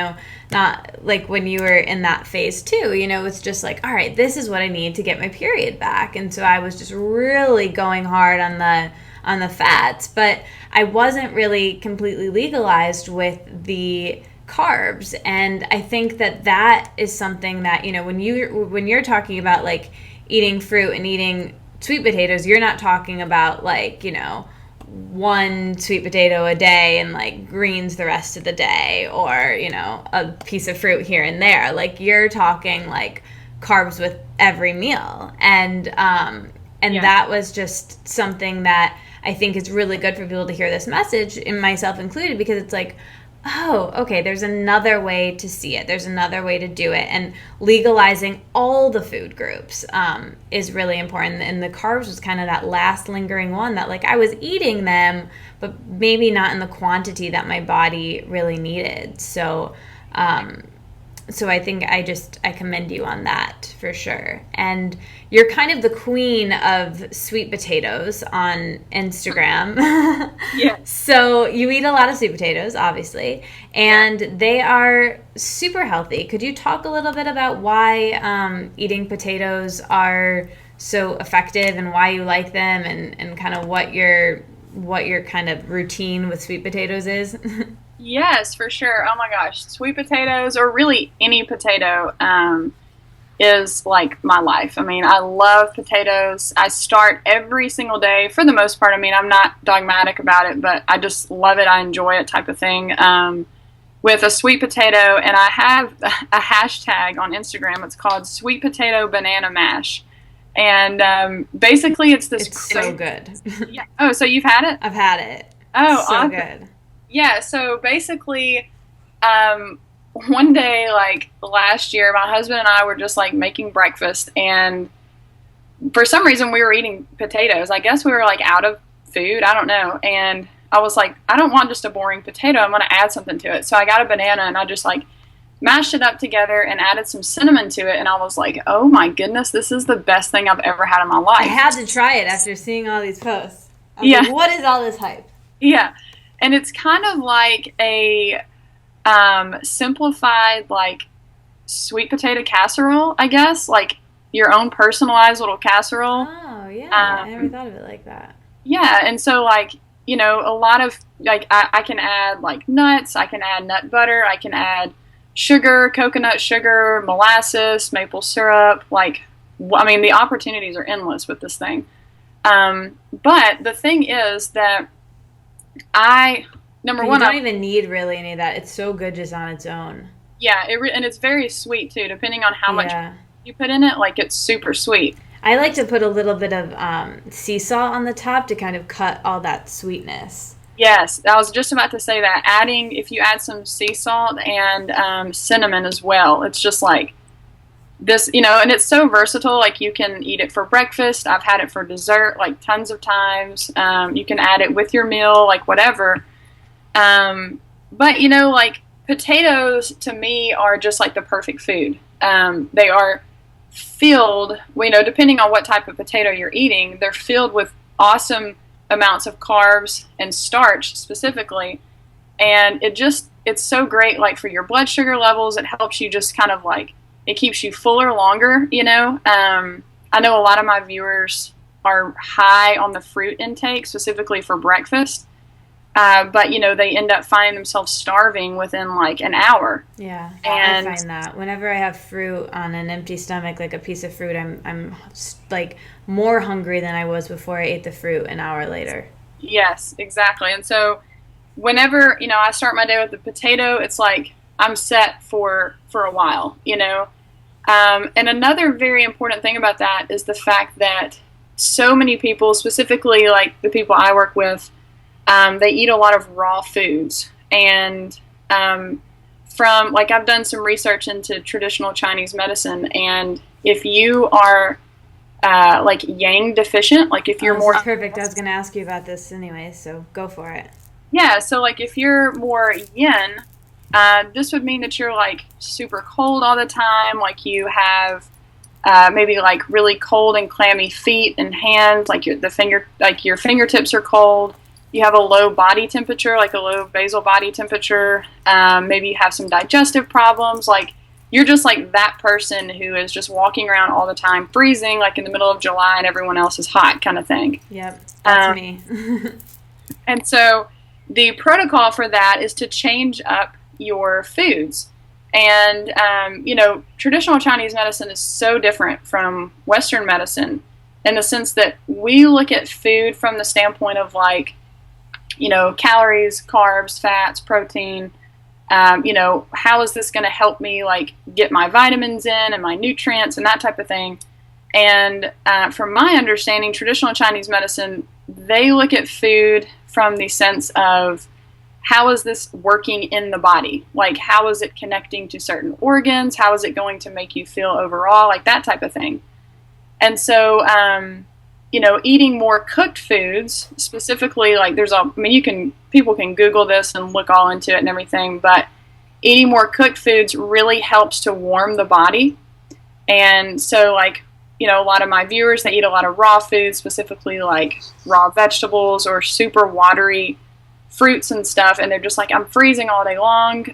not like when you were in that phase too, it's just like, all right, this is what I need to get my period back. And so I was just really going hard on the fats, but I wasn't really completely legalized with the carbs. And I think that is something that, when you're talking about like eating fruit and eating sweet potatoes, you're not talking about like, 1 sweet potato a day and like greens the rest of the day, or, a piece of fruit here and there. Like, you're talking like carbs with every meal. And that was just something that I think is really good for people to hear this message, and myself included, because it's like, oh, okay, there's another way to see it. There's another way to do it. And legalizing all the food groups is really important. And the carbs was kind of that last lingering one that, like, I was eating them, but maybe not in the quantity that my body really needed. So I think I commend you on that for sure. And you're kind of the queen of sweet potatoes on Instagram. Yeah. So you eat a lot of sweet potatoes, obviously, and they are super healthy. Could you talk a little bit about why eating potatoes are so effective and why you like them, and kind of what your kind of routine with sweet potatoes is? Yes, for sure. Oh my gosh. Sweet potatoes, or really any potato, is like my life. I mean, I love potatoes. I start every single day for the most part. I mean, I'm not dogmatic about it, but I just love it. I enjoy it type of thing. With a sweet potato, and I have a hashtag on Instagram. It's called Sweet Potato Banana Mash. And basically it's this. It's so good. Yeah. Oh, so you've had it? I've had it. Oh, so awesome. Good. Yeah, so basically, one day, like, last year, my husband and I were just, like, making breakfast, and for some reason we were eating potatoes. I guess we were, like, out of food. I don't know. And I was like, I don't want just a boring potato. I'm going to add something to it. So I got a banana, and I just, like, mashed it up together and added some cinnamon to it, and I was like, oh, my goodness, this is the best thing I've ever had in my life. I had to try it after seeing all these posts. I was like, what is all this hype? Yeah. And it's kind of like a simplified, like, sweet potato casserole, I guess. Like, your own personalized little casserole. Oh, yeah. I never thought of it like that. Yeah. And so, like, a lot of, like, I can add, like, nuts. I can add nut butter. I can add sugar, coconut sugar, molasses, maple syrup. Like, I mean, the opportunities are endless with this thing. But the thing is that you don't even need really any of that. It's so good just on its own. Yeah, and it's very sweet too, depending on how much you put in it. Like, it's super sweet. I like to put a little bit of sea salt on the top to kind of cut all that sweetness. Yes, I was just about to say that. If you add some sea salt and cinnamon as well, it's just like this, and it's so versatile. Like, you can eat it for breakfast. I've had it for dessert, like, tons of times. You can add it with your meal, like, whatever. But, like, potatoes to me are just like the perfect food. They are filled, depending on what type of potato you're eating, they're filled with awesome amounts of carbs and starch specifically. And it's so great, like, for your blood sugar levels. It helps you just kind of like, it keeps you fuller longer, I know a lot of my viewers are high on the fruit intake, specifically for breakfast. But, they end up finding themselves starving within, like, an hour. Yeah, and I find that. Whenever I have fruit on an empty stomach, like a piece of fruit, I'm like, more hungry than I was before I ate the fruit an hour later. Yes, exactly. And so whenever, I start my day with a potato, it's like I'm set for a while, And another very important thing about that is the fact that so many people, specifically, like, the people I work with, they eat a lot of raw foods. And from, like, I've done some research into traditional Chinese medicine, and if you are like, yang deficient, like, if you're more... Perfect. I was going to ask you about this anyway, so go for it. Yeah, so, like, if you're more yin, this would mean that you're, like, super cold all the time, like, you have maybe, like, really cold and clammy feet and hands, like, your fingertips are cold. You have a low body temperature, like a low basal body temperature. Maybe you have some digestive problems. Like, you're just like that person who is just walking around all the time, freezing, like, in the middle of July and everyone else is hot, kind of thing. Yep, that's me. And so the protocol for that is to change up your foods. And, traditional Chinese medicine is so different from Western medicine in the sense that we look at food from the standpoint of, like, calories, carbs, fats, protein. How is this going to help me, like, get my vitamins in and my nutrients and that type of thing. And from my understanding, traditional Chinese medicine, they look at food from the sense of, how is this working in the body? Like, how is it connecting to certain organs? How is it going to make you feel overall? Like, that type of thing. And so, eating more cooked foods, specifically, like, people can Google this and look all into it and everything, but eating more cooked foods really helps to warm the body. And so, like, a lot of my viewers, they eat a lot of raw foods, specifically, like, raw vegetables or super watery fruits and stuff, and they're just like, I'm freezing all day long,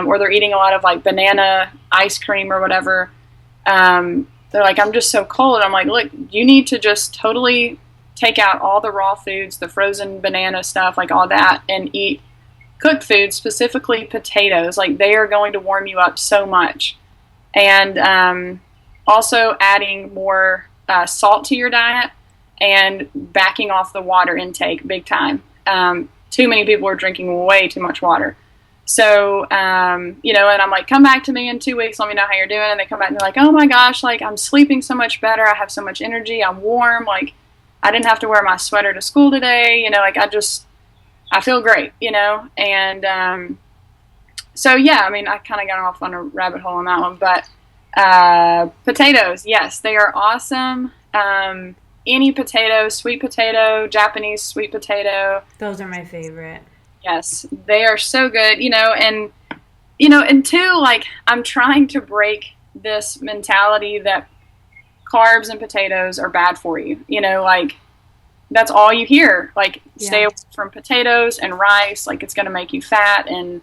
or they're eating a lot of, like, banana ice cream or whatever. They're like, I'm just so cold. And I'm like, look, you need to just totally take out all the raw foods, the frozen banana stuff, like, all that, and eat cooked foods, specifically potatoes. Like, they are going to warm you up so much. And also adding more salt to your diet and backing off the water intake big time. Too many people are drinking way too much water. So, and I'm like, come back to me in 2 weeks, let me know how you're doing. And they come back and they're like, oh my gosh, like, I'm sleeping so much better. I have so much energy. I'm warm. Like, I didn't have to wear my sweater to school today. Like, I feel great, And so, yeah, I mean, I kind of got off on a rabbit hole on that one. But potatoes, yes, they are awesome. Any potato, sweet potato, Japanese sweet potato. Those are my favorite. Yes, they are so good, and two, like, I'm trying to break this mentality that carbs and potatoes are bad for you. Like, that's all you hear. Like, stay away from potatoes and rice. Like, it's going to make you fat and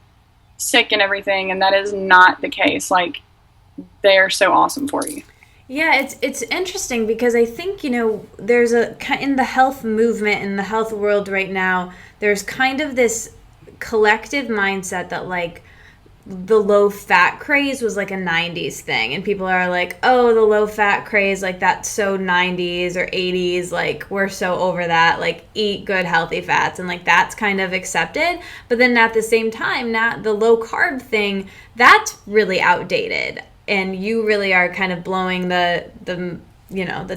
sick and everything. And that is not the case. Like, they are so awesome for you. Yeah, it's interesting because I think, there's in the health movement, in the health world right now, there's kind of this collective mindset that, like, the low-fat craze was, like, a 90s thing. And people are like, oh, the low-fat craze, like, that's so 90s or 80s. Like, we're so over that. Like, eat good, healthy fats. And, like, that's kind of accepted. But then at the same time, the low-carb thing, that's really outdated. And you really are kind of blowing the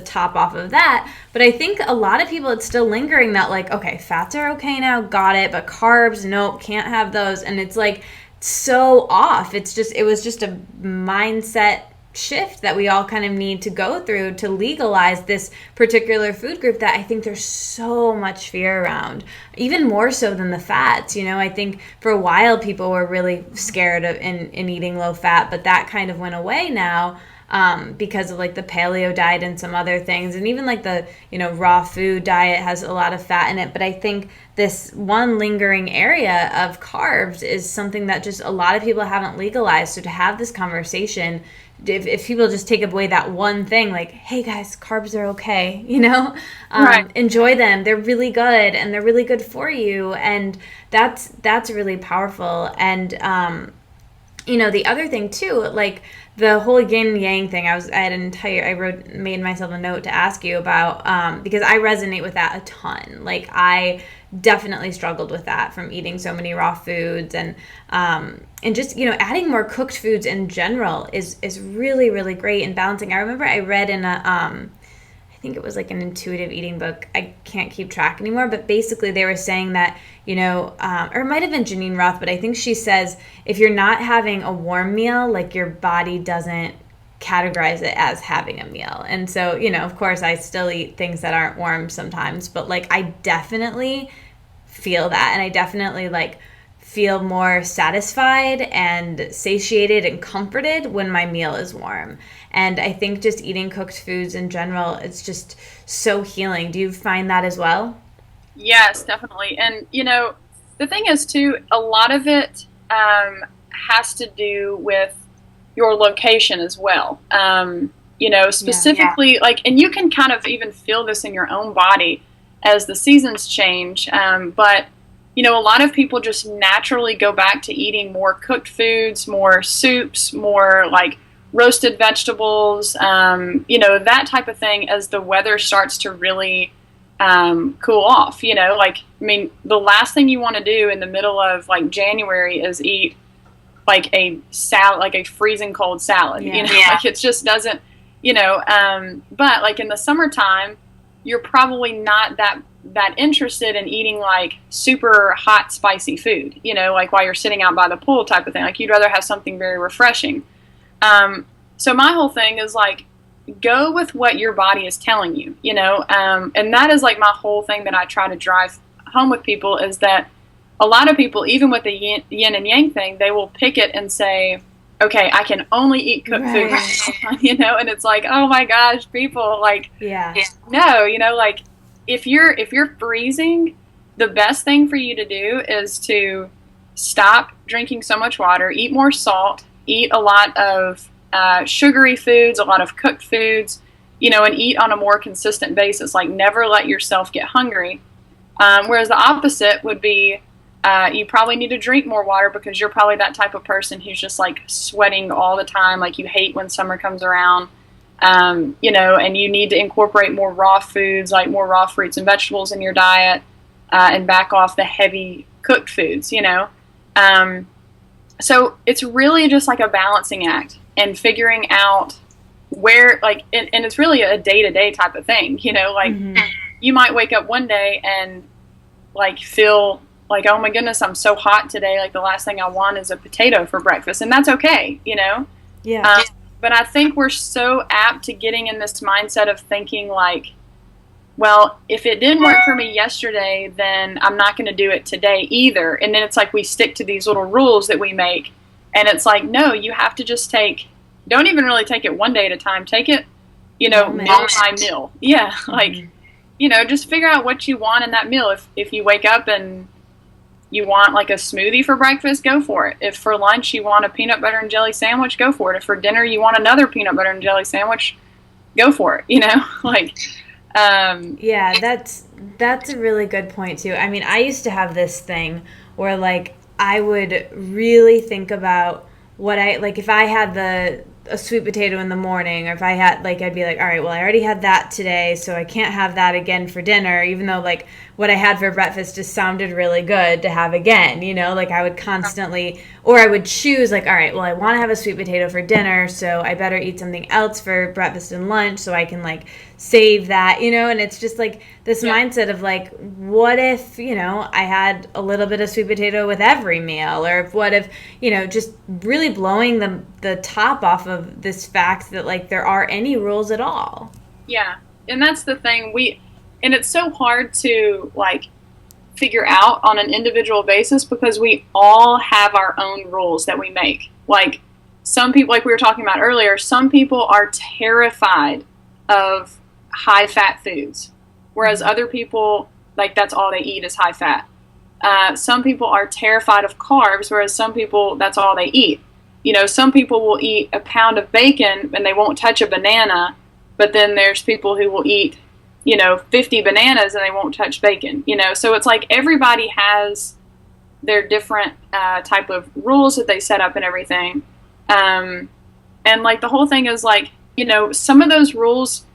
top off of that. But I think a lot of people, it's still lingering that, like, okay, fats are okay now, got it, but carbs, nope, can't have those. And it's, like, so off. It was just a mindset shift that we all kind of need to go through to legalize this particular food group that I think there's so much fear around, even more so than the fats. I think for a while people were really scared of in eating low fat, but that kind of went away now because of like the paleo diet and some other things. And even like the, raw food diet has a lot of fat in it. But I think this one lingering area of carbs is something that just a lot of people haven't legalized. So to have this conversation, if people just take away that one thing, like, hey guys, carbs are okay, right. Enjoy them. They're really good and they're really good for you. And that's really powerful. And, the other thing too, like the whole yin yang thing, I made myself a note to ask you about, because I resonate with that a ton. Like I definitely struggled with that from eating so many raw foods, and just, adding more cooked foods in general is really, really great in balancing. I remember I read in I think it was like an intuitive eating book. I can't keep track anymore, but basically they were saying that, or it might have been Janine Roth, but I think she says if you're not having a warm meal, like your body doesn't categorize it as having a meal. And so, of course I still eat things that aren't warm sometimes, but like I definitely feel that, and I definitely like feel more satisfied and satiated and comforted when my meal is warm. And I think just eating cooked foods in general, it's just so healing. Do you find that as well? Yes, definitely. And, the thing is, too, a lot of it has to do with your location as well. Specifically, like, and you can kind of even feel this in your own body as the seasons change. But, a lot of people just naturally go back to eating more cooked foods, more soups, more like roasted vegetables, that type of thing as the weather starts to really cool off. The last thing you want to do in the middle of like January is eat like a salad, like a freezing cold salad. Like it just doesn't, but like in the summertime, you're probably not that interested in eating like super hot spicy food, like while you're sitting out by the pool type of thing. Like you'd rather have something very refreshing. So my whole thing is like, go with what your body is telling you, and that is like my whole thing that I try to drive home with people, is that a lot of people, even with the yin and yang thing, they will pick it and say, okay, I can only eat cooked food, and it's like, oh my gosh, people, like, no, like if you're freezing, the best thing for you to do is to stop drinking so much water, eat more salt, eat a lot of sugary foods, a lot of cooked foods, and eat on a more consistent basis. Like never let yourself get hungry. Whereas the opposite would be, you probably need to drink more water because you're probably that type of person who's just like sweating all the time. Like you hate when summer comes around, and you need to incorporate more raw foods, like more raw fruits and vegetables in your diet, and back off the heavy cooked foods, So it's really just like a balancing act and figuring out where, like, and it's really a day-to-day type of thing, like you might wake up one day and like feel like, oh my goodness, I'm so hot today. Like the last thing I want is a potato for breakfast. And that's okay, Yeah. But I think we're so apt to getting in this mindset of thinking like, well, if it didn't work for me yesterday, then I'm not going to do it today either. And then it's like we stick to these little rules that we make. And it's like, no, you have to just don't even really take it one day at a time. Take it, meal by meal. Yeah. Like, just figure out what you want in that meal. If you wake up and you want like a smoothie for breakfast, go for it. If for lunch you want a peanut butter and jelly sandwich, go for it. If for dinner you want another peanut butter and jelly sandwich, go for it, like... yeah, that's a really good point too. I mean, I used to have this thing where like I would really think about what if I had a sweet potato in the morning, or if I had I'd be like, all right, well, I already had that today, so I can't have that again for dinner, even though like what I had for breakfast just sounded really good to have again, like I would constantly or I would choose like, all right, well, I want to have a sweet potato for dinner, so I better eat something else for breakfast and lunch so I can like save that, you know. And it's just like this mindset of like, what if, you know, I had a little bit of sweet potato with every meal, or what if, you know, just really blowing the top off of this fact that like there are any rules at all. Yeah. And that's the thing, and it's so hard to like figure out on an individual basis because we all have our own rules that we make. Like some people, like we were talking about earlier, some people are terrified of high fat foods, whereas other people, like that's all they eat is high fat. Some people are terrified of carbs, whereas some people, that's all they eat. You know, some people will eat a pound of bacon and they won't touch a banana, but then there's people who will eat, you know, 50 bananas and they won't touch bacon, you know. So it's like everybody has their different type of rules that they set up and everything. And like the whole thing is like, you know, some of those rules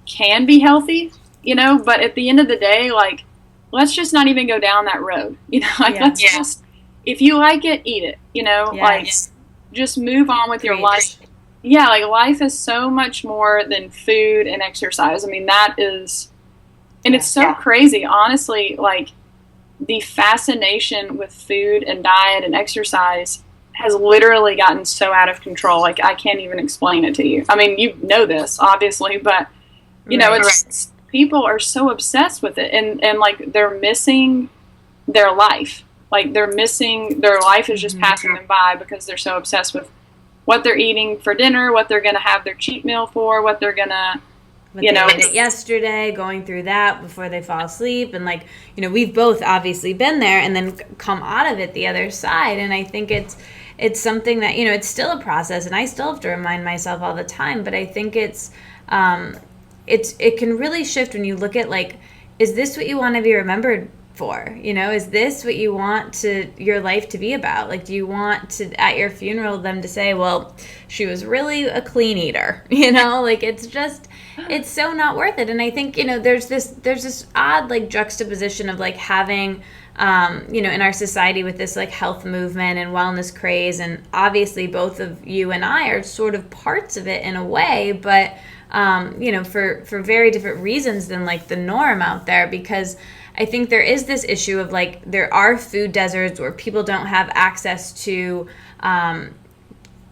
can be healthy, you know, but at the end of the day, like, let's just not even go down that road, you know, like let's just, if you like it, eat it, you know, like just move on with your life. Yeah, like life is so much more than food and exercise. I mean, that is, and it's so crazy, honestly, like the fascination with food and diet and exercise has literally gotten so out of control. Like I can't even explain it to you. I mean, you know this obviously, but you know, it's people are so obsessed with it and like they're missing their life. Like their life is just passing them by because they're so obsessed with what they're eating for dinner, what they're going to have their cheat meal for, what they're going to, you know. Ate yesterday, going through that before they fall asleep. And like, you know, we've both obviously been there and then come out of it the other side. And I think it's something that, you know, it's still a process and I still have to remind myself all the time. But I think it can really shift when you look at like, is this what you want to be remembered for? You know, is this what you want your life to be about? Like, do you want to, at your funeral, them to say, well, she was really a clean eater, you know? Like, it's so not worth it. And I think, you know, there's this odd, like, juxtaposition of, like, having, you know, in our society with this, like, health movement and wellness craze, and obviously both of you and I are sort of parts of it in a way, but, you know, for very different reasons than, like, the norm out there, because I think there is this issue of like there are food deserts where people don't have access to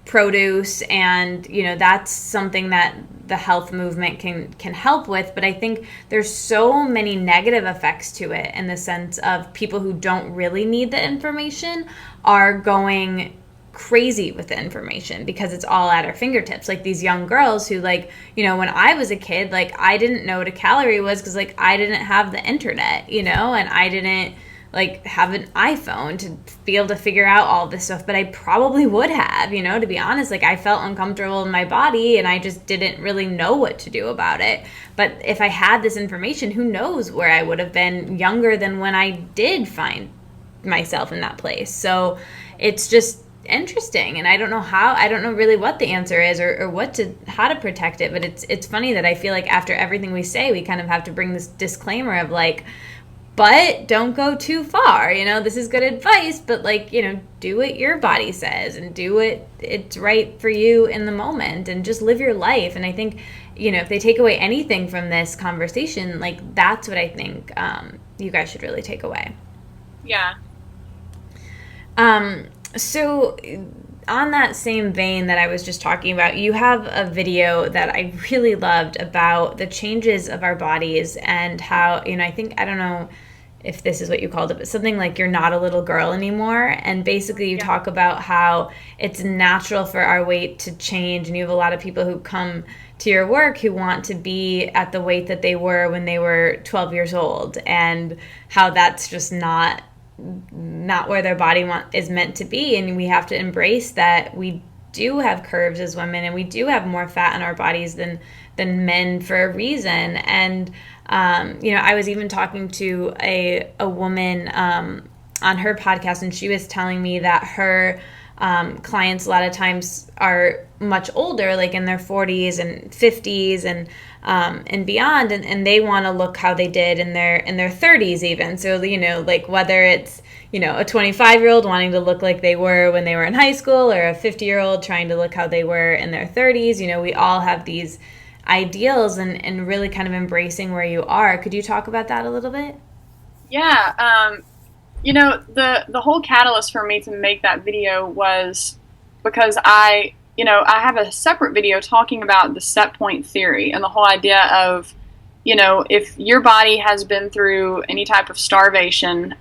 produce, and you know that's something that the health movement can help with. But I think there's so many negative effects to it in the sense of people who don't really need the information are going crazy with the information because it's all at our fingertips. Like these young girls who, like, you know, when I was a kid, like I didn't know what a calorie was because like I didn't have the internet, you know, and I didn't like have an iPhone to be able to figure out all this stuff, but I probably would have, you know, to be honest. Like I felt uncomfortable in my body and I just didn't really know what to do about it. But if I had this information, who knows where I would have been younger than when I did find myself in that place. So it's just interesting, and I don't know really what the answer is or how to protect it. But it's funny that I feel like after everything we say, we kind of have to bring this disclaimer of like, but don't go too far, you know, this is good advice, but like, you know, do what your body says and do it's right for you in the moment and just live your life. And I think, you know, if they take away anything from this conversation, like that's what I think you guys should really take away. Yeah. So on that same vein that I was just talking about, you have a video that I really loved about the changes of our bodies and how, you know, I don't know if this is what you called it, but something like you're not a little girl anymore. And basically you talk about how it's natural for our weight to change. And you have a lot of people who come to your work who want to be at the weight that they were when they were 12 years old, and how that's just not where their body is meant to be. And we have to embrace that we do have curves as women and we do have more fat in our bodies than men for a reason. And you know, I was even talking to a woman on her podcast, and she was telling me that her clients a lot of times are much older, like in their 40s and 50s and beyond, and they want to look how they did in their 30s even. So, you know, like whether it's, you know, a 25-year-old wanting to look like they were when they were in high school, or a 50-year-old trying to look how they were in their 30s, you know, we all have these ideals, and really kind of embracing where you are. Could you talk about that a little bit? Yeah. You know, the whole catalyst for me to make that video was because I have a separate video talking about the Setpoint theory and the whole idea of, you know, if your body has been through any type of starvation,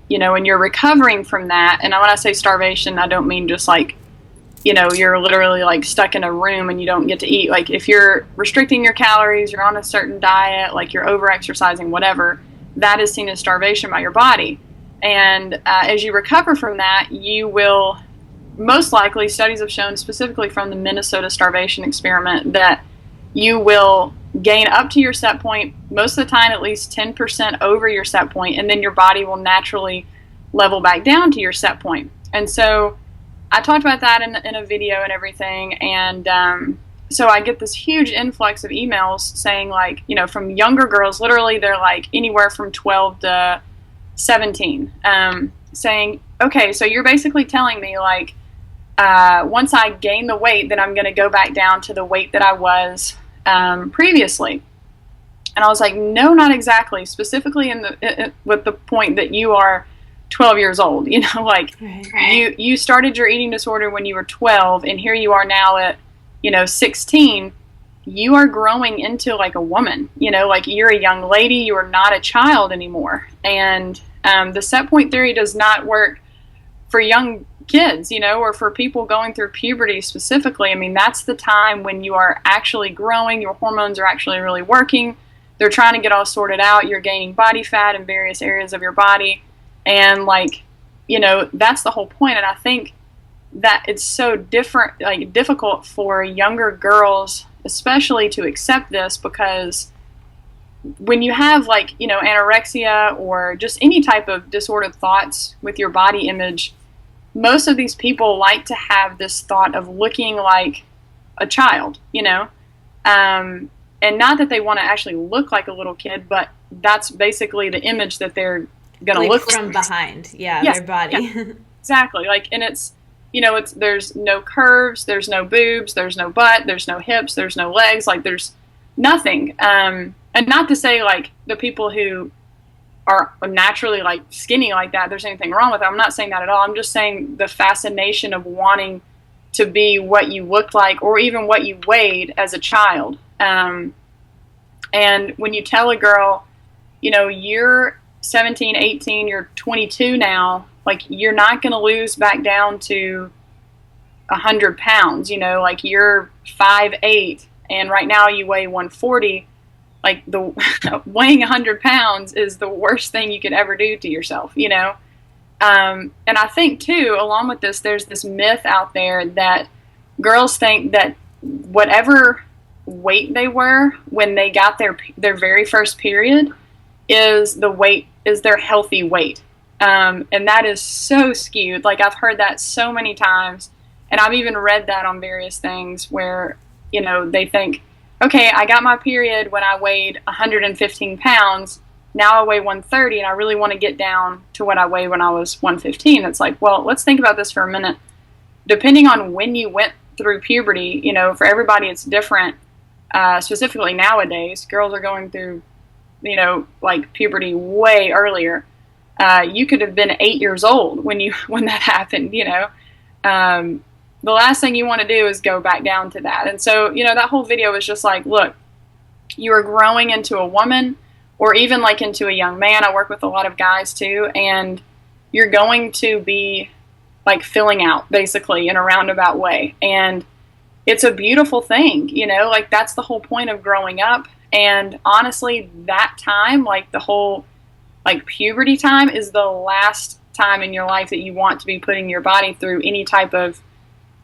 you know, and you're recovering from that. And when I say starvation, I don't mean just like, you know, you're literally like stuck in a room and you don't get to eat. Like if you're restricting your calories, you're on a certain diet, like you're over-exercising, whatever, that is seen as starvation by your body. And as you recover from that, you will most likely, studies have shown specifically from the Minnesota starvation experiment, that you will gain up to your set point, most of the time at least 10% over your set point, and then your body will naturally level back down to your set point. And so I talked about that in a video and everything, and so I get this huge influx of emails saying, like, you know, from younger girls, literally they're like anywhere from 12 to 17, saying, okay, so you're basically telling me, like, once I gain the weight, then I'm going to go back down to the weight that I was previously. And I was like, no, not exactly. Specifically with the point that you are 12 years old, you know, like right. You started your eating disorder when you were 12, and here you are now at, you know, 16. You are growing into like a woman, you know, like you're a young lady, you are not a child anymore. And the set point theory does not work for young kids, you know, or for people going through puberty specifically. I mean, that's the time when you are actually growing, your hormones are actually really working, they're trying to get all sorted out, you're gaining body fat in various areas of your body, and like, you know, that's the whole point. And I think that it's so difficult for younger girls especially to accept this, because when you have, like, you know, anorexia or just any type of disordered thoughts with your body image, most of these people like to have this thought of looking like a child, you know, and not that they want to actually look like a little kid, but that's basically the image that they're going to look from like. Behind. Yeah, yes, their body. Yeah, exactly. Like, and it's, you know, there's no curves, there's no boobs, there's no butt, there's no hips, there's no legs, like there's nothing. And not to say like the people who are naturally like skinny like that, there's anything wrong with it. I'm not saying that at all. I'm just saying the fascination of wanting to be what you looked like, or even what you weighed as a child. And when you tell a girl, you know, you're 17, 18, you're 22 now, like, you're not going to lose back down to 100 pounds, you know, like you're 5'8", and right now you weigh 140, like weighing 100 pounds is the worst thing you could ever do to yourself, you know? And I think too, along with this, there's this myth out there that girls think that whatever weight they were when they got their very first period is their healthy weight. And that is so skewed. Like, I've heard that so many times, and I've even read that on various things where, you know, they think, okay, I got my period when I weighed 115 pounds. Now I weigh 130, and I really want to get down to what I weighed when I was 115. It's like, well, let's think about this for a minute. Depending on when you went through puberty, you know, for everybody it's different. Specifically nowadays, girls are going through, you know, like puberty way earlier. You could have been 8 years old when that happened, you know. The last thing you want to do is go back down to that. And so, you know, that whole video was just like, look, you are growing into a woman, or even like into a young man. I work with a lot of guys too, and you're going to be like filling out basically in a roundabout way. And it's a beautiful thing, you know, like that's the whole point of growing up. And honestly, that time, like the whole like puberty time, is the last time in your life that you want to be putting your body through any type of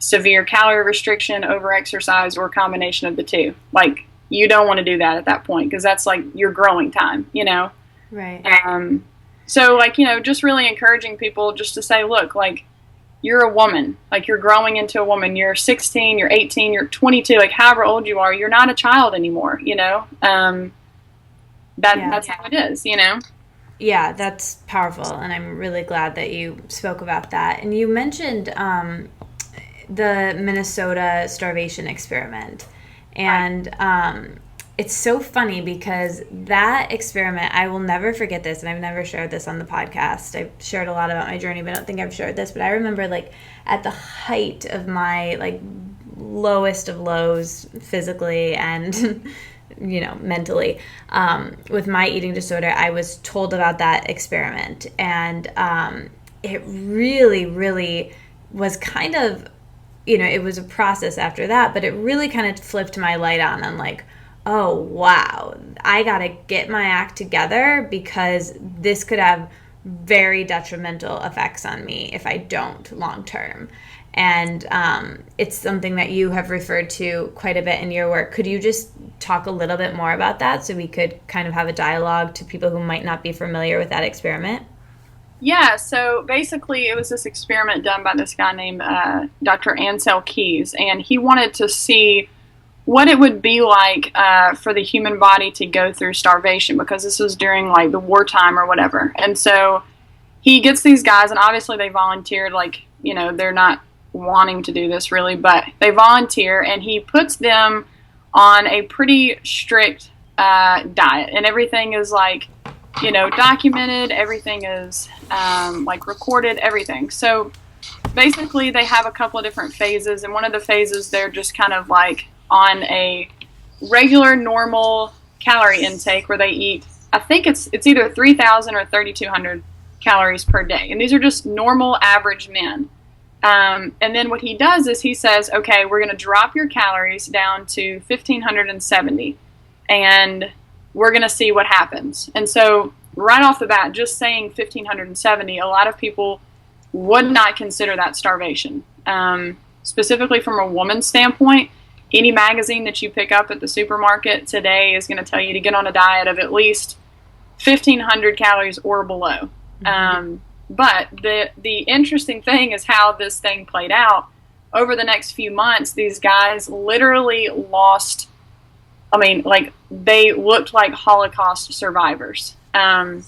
severe calorie restriction, over-exercise, or combination of the two. Like, you don't want to do that at that point, because that's like your growing time, you know? Right. So, like, you know, just really encouraging people just to say, look, like, you're a woman, like you're growing into a woman. You're 16, you're 18, you're 22, like however old you are, you're not a child anymore, you know? That's how it is, you know? Yeah, that's powerful, and I'm really glad that you spoke about that. And you mentioned the Minnesota starvation experiment, and it's so funny because that experiment, I will never forget this, and I've never shared this on the podcast. I've shared a lot about my journey, but I don't think I've shared this. But I remember, like, at the height of my, like, lowest of lows physically and you know, mentally, with my eating disorder, I was told about that experiment. And it really, really was kind of, you know, it was a process after that, but it really kind of flipped my light on. I'm like, oh, wow, I got to get my act together because this could have very detrimental effects on me if I don't long term. And it's something that you have referred to quite a bit in your work. Could you just talk a little bit more about that so we could kind of have a dialogue to people who might not be familiar with that experiment? Yeah, so basically it was this experiment done by this guy named Dr. Ansel Keys, and he wanted to see what it would be like for the human body to go through starvation, because this was during like the wartime or whatever. And so he gets these guys, and obviously they volunteered, like, you know, they're not wanting to do this really, but they volunteer, and he puts them on a pretty strict diet, and everything is like, you know, documented, everything is like recorded, everything. So basically they have a couple of different phases, and one of the phases they're just kind of like on a regular normal calorie intake where they eat, I think it's either 3,000 or 3,200 calories per day, and these are just normal average men. And then what he does is he says, okay, we're going to drop your calories down to 1,570, and we're going to see what happens. And so right off the bat, just saying 1,570, a lot of people would not consider that starvation. Specifically from a woman's standpoint, any magazine that you pick up at the supermarket today is going to tell you to get on a diet of at least 1,500 calories or below. Mm-hmm. But the interesting thing is how this thing played out. Over the next few months, these guys literally lost, I mean, like, they looked like Holocaust survivors. And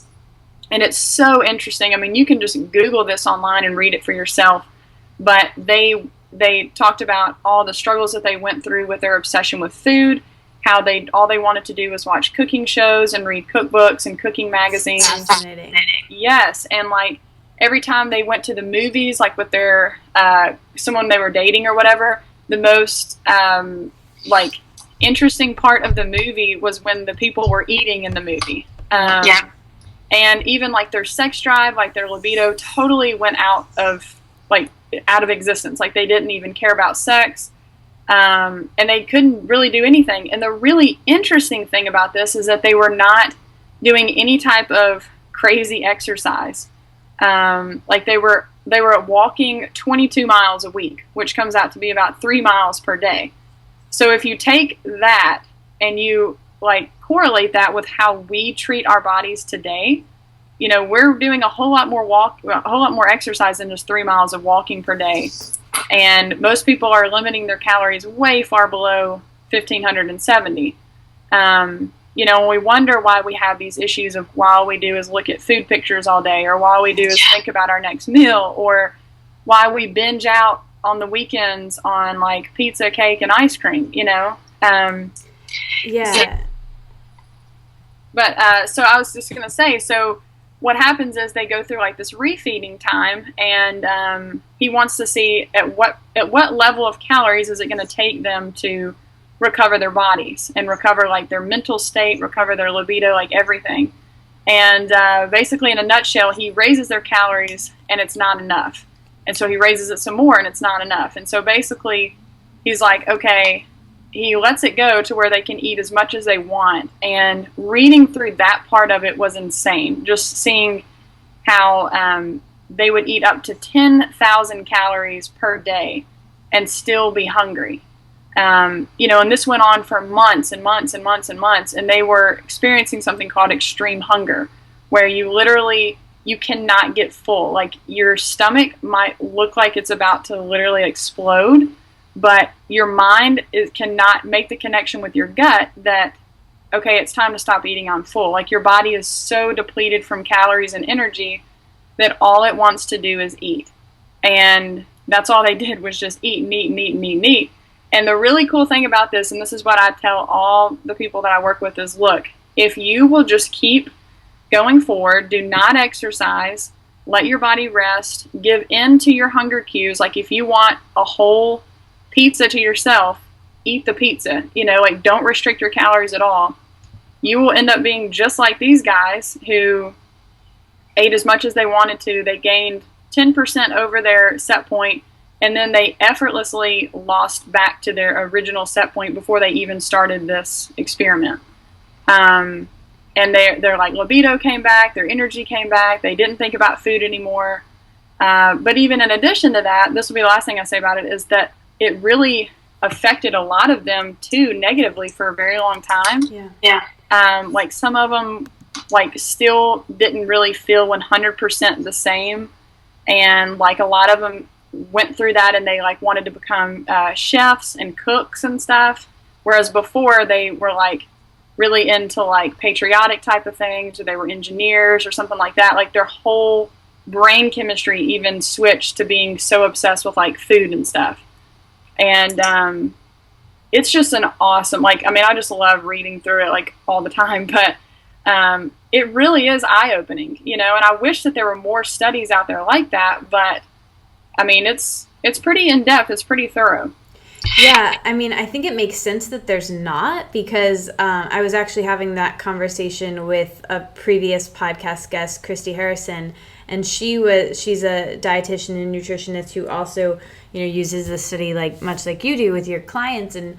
it's so interesting. I mean, you can just Google this online and read it for yourself. But they talked about all the struggles that they went through with their obsession with food, how all they wanted to do was watch cooking shows and read cookbooks and cooking magazines. Fascinating. Yes, and like every time they went to the movies, like with their someone they were dating or whatever, the most like interesting part of the movie was when the people were eating in the movie. And even like their sex drive, like their libido, totally went out of existence. Like they didn't even care about sex, and they couldn't really do anything. And the really interesting thing about this is that they were not doing any type of crazy exercise. Like they were walking 22 miles a week, which comes out to be about 3 miles per day. So if you take that and you like correlate that with how we treat our bodies today, you know, we're doing a whole lot more exercise than just 3 miles of walking per day. And most people are limiting their calories way far below 1,570. You know, we wonder why we have these issues of why all we do is look at food pictures all day, or why all we do is think about our next meal, or why we binge out on the weekends on like pizza, cake, and ice cream, you know? Yeah. But so I was just going to say, so what happens is they go through like this refeeding time, and he wants to see at what level of calories is it going to take them to recover their bodies and recover like their mental state, recover their libido, like everything. And basically in a nutshell, he raises their calories and it's not enough. And so he raises it some more and it's not enough. And so basically he's like, okay, he lets it go to where they can eat as much as they want. And reading through that part of it was insane. Just seeing how they would eat up to 10,000 calories per day and still be hungry. You know, and this went on for months and months and months and months, and they were experiencing something called extreme hunger, where you literally you cannot get full. Like, your stomach might look like it's about to literally explode, but your mind cannot make the connection with your gut that, okay, it's time to stop eating, I'm full. Like, your body is so depleted from calories and energy that all it wants to do is eat. And that's all they did, was just eat and eat and eat and eat and eat. And the really cool thing about this, and this is what I tell all the people that I work with, is look, if you will just keep going forward, do not exercise, let your body rest, give in to your hunger cues. Like, if you want a whole pizza to yourself, eat the pizza, like, don't restrict your calories at all. You will end up being just like these guys who ate as much as they wanted to. They gained 10% over their set point, and then they effortlessly lost back to their original set point before they even started this experiment. And their like libido came back, their energy came back, they didn't think about food anymore. But even in addition to that, this will be the last thing I say about it, is that it really affected a lot of them too negatively for a very long time. Yeah. Like, some of them like still didn't really feel 100% the same, and like a lot of them went through that and they like wanted to become chefs and cooks and stuff, whereas before they were like really into like patriotic type of things, or they were engineers or something like that. Like, their whole brain chemistry even switched to being so obsessed with like food and stuff. And it's just an awesome, like, I mean, I just love reading through it like all the time, but it really is eye-opening, and I wish that there were more studies out there like that, but I mean, it's pretty in-depth, it's pretty thorough. Yeah, I mean, I think it makes sense that there's not, because I was actually having that conversation with a previous podcast guest, Christy Harrison, and she's a dietitian and nutritionist who also, uses this study like much like you do with your clients and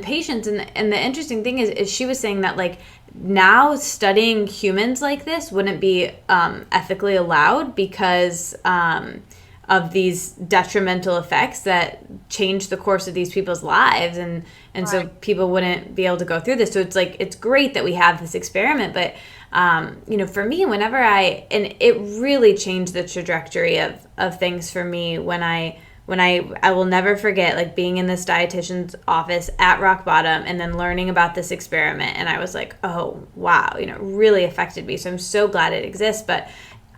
patients. And the interesting thing is she was saying that like now studying humans like this wouldn't be ethically allowed because of these detrimental effects that change the course of these people's lives, and right. So people wouldn't be able to go through this. So it's like, it's great that we have this experiment, but for me, whenever and it really changed the trajectory of things for me when I will never forget like being in this dietitian's office at rock bottom and then learning about this experiment, and I was like, oh wow, it really affected me. So I'm so glad it exists, but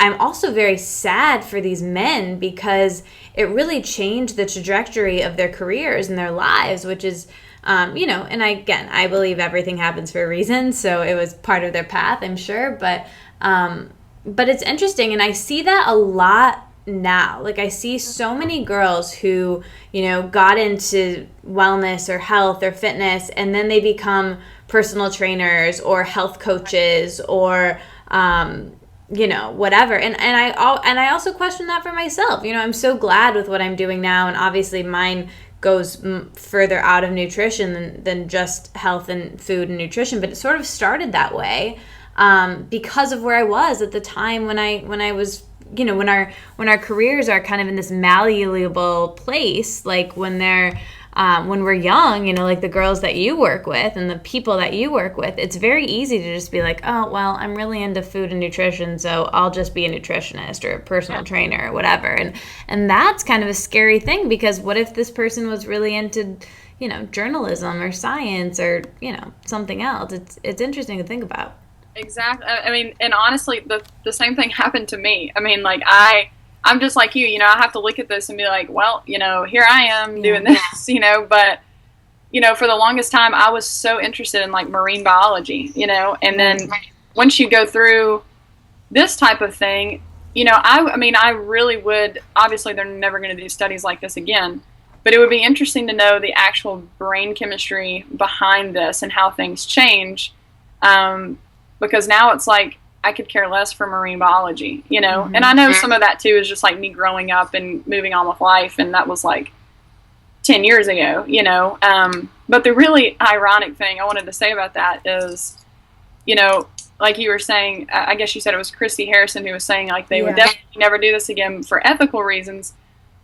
I'm also very sad for these men because it really changed the trajectory of their careers and their lives, which is, and I believe everything happens for a reason. So it was part of their path, I'm sure. But it's interesting. And I see that a lot now. Like, I see so many girls who, got into wellness or health or fitness, and then they become personal trainers or health coaches or, whatever. And I also question that for myself. I'm so glad with what I'm doing now. And obviously mine goes further out of nutrition than just health and food and nutrition. But it sort of started that way because of where I was at the time when I was, when our careers are kind of in this malleable place, like when we're young, like the girls that you work with and the people that you work with, it's very easy to just be like, oh, well, I'm really into food and nutrition, so I'll just be a nutritionist or a personal trainer or whatever. And that's kind of a scary thing, because what if this person was really into, journalism or science or, something else? It's interesting to think about. Exactly. I mean, and honestly, the same thing happened to me. I mean, like, I'm just like you, I have to look at this and be like, well, here I am doing this, but, for the longest time, I was so interested in like marine biology, and then once you go through this type of thing, I really would, obviously they're never going to do studies like this again, but it would be interesting to know the actual brain chemistry behind this and how things change. Because now it's like, I could care less for marine biology, Mm-hmm. And I know some of that too is just like me growing up and moving on with life, and that was like 10 years ago, but the really ironic thing I wanted to say about that is, like you were saying, I guess you said it was Christy Harrison who was saying like they would definitely never do this again for ethical reasons,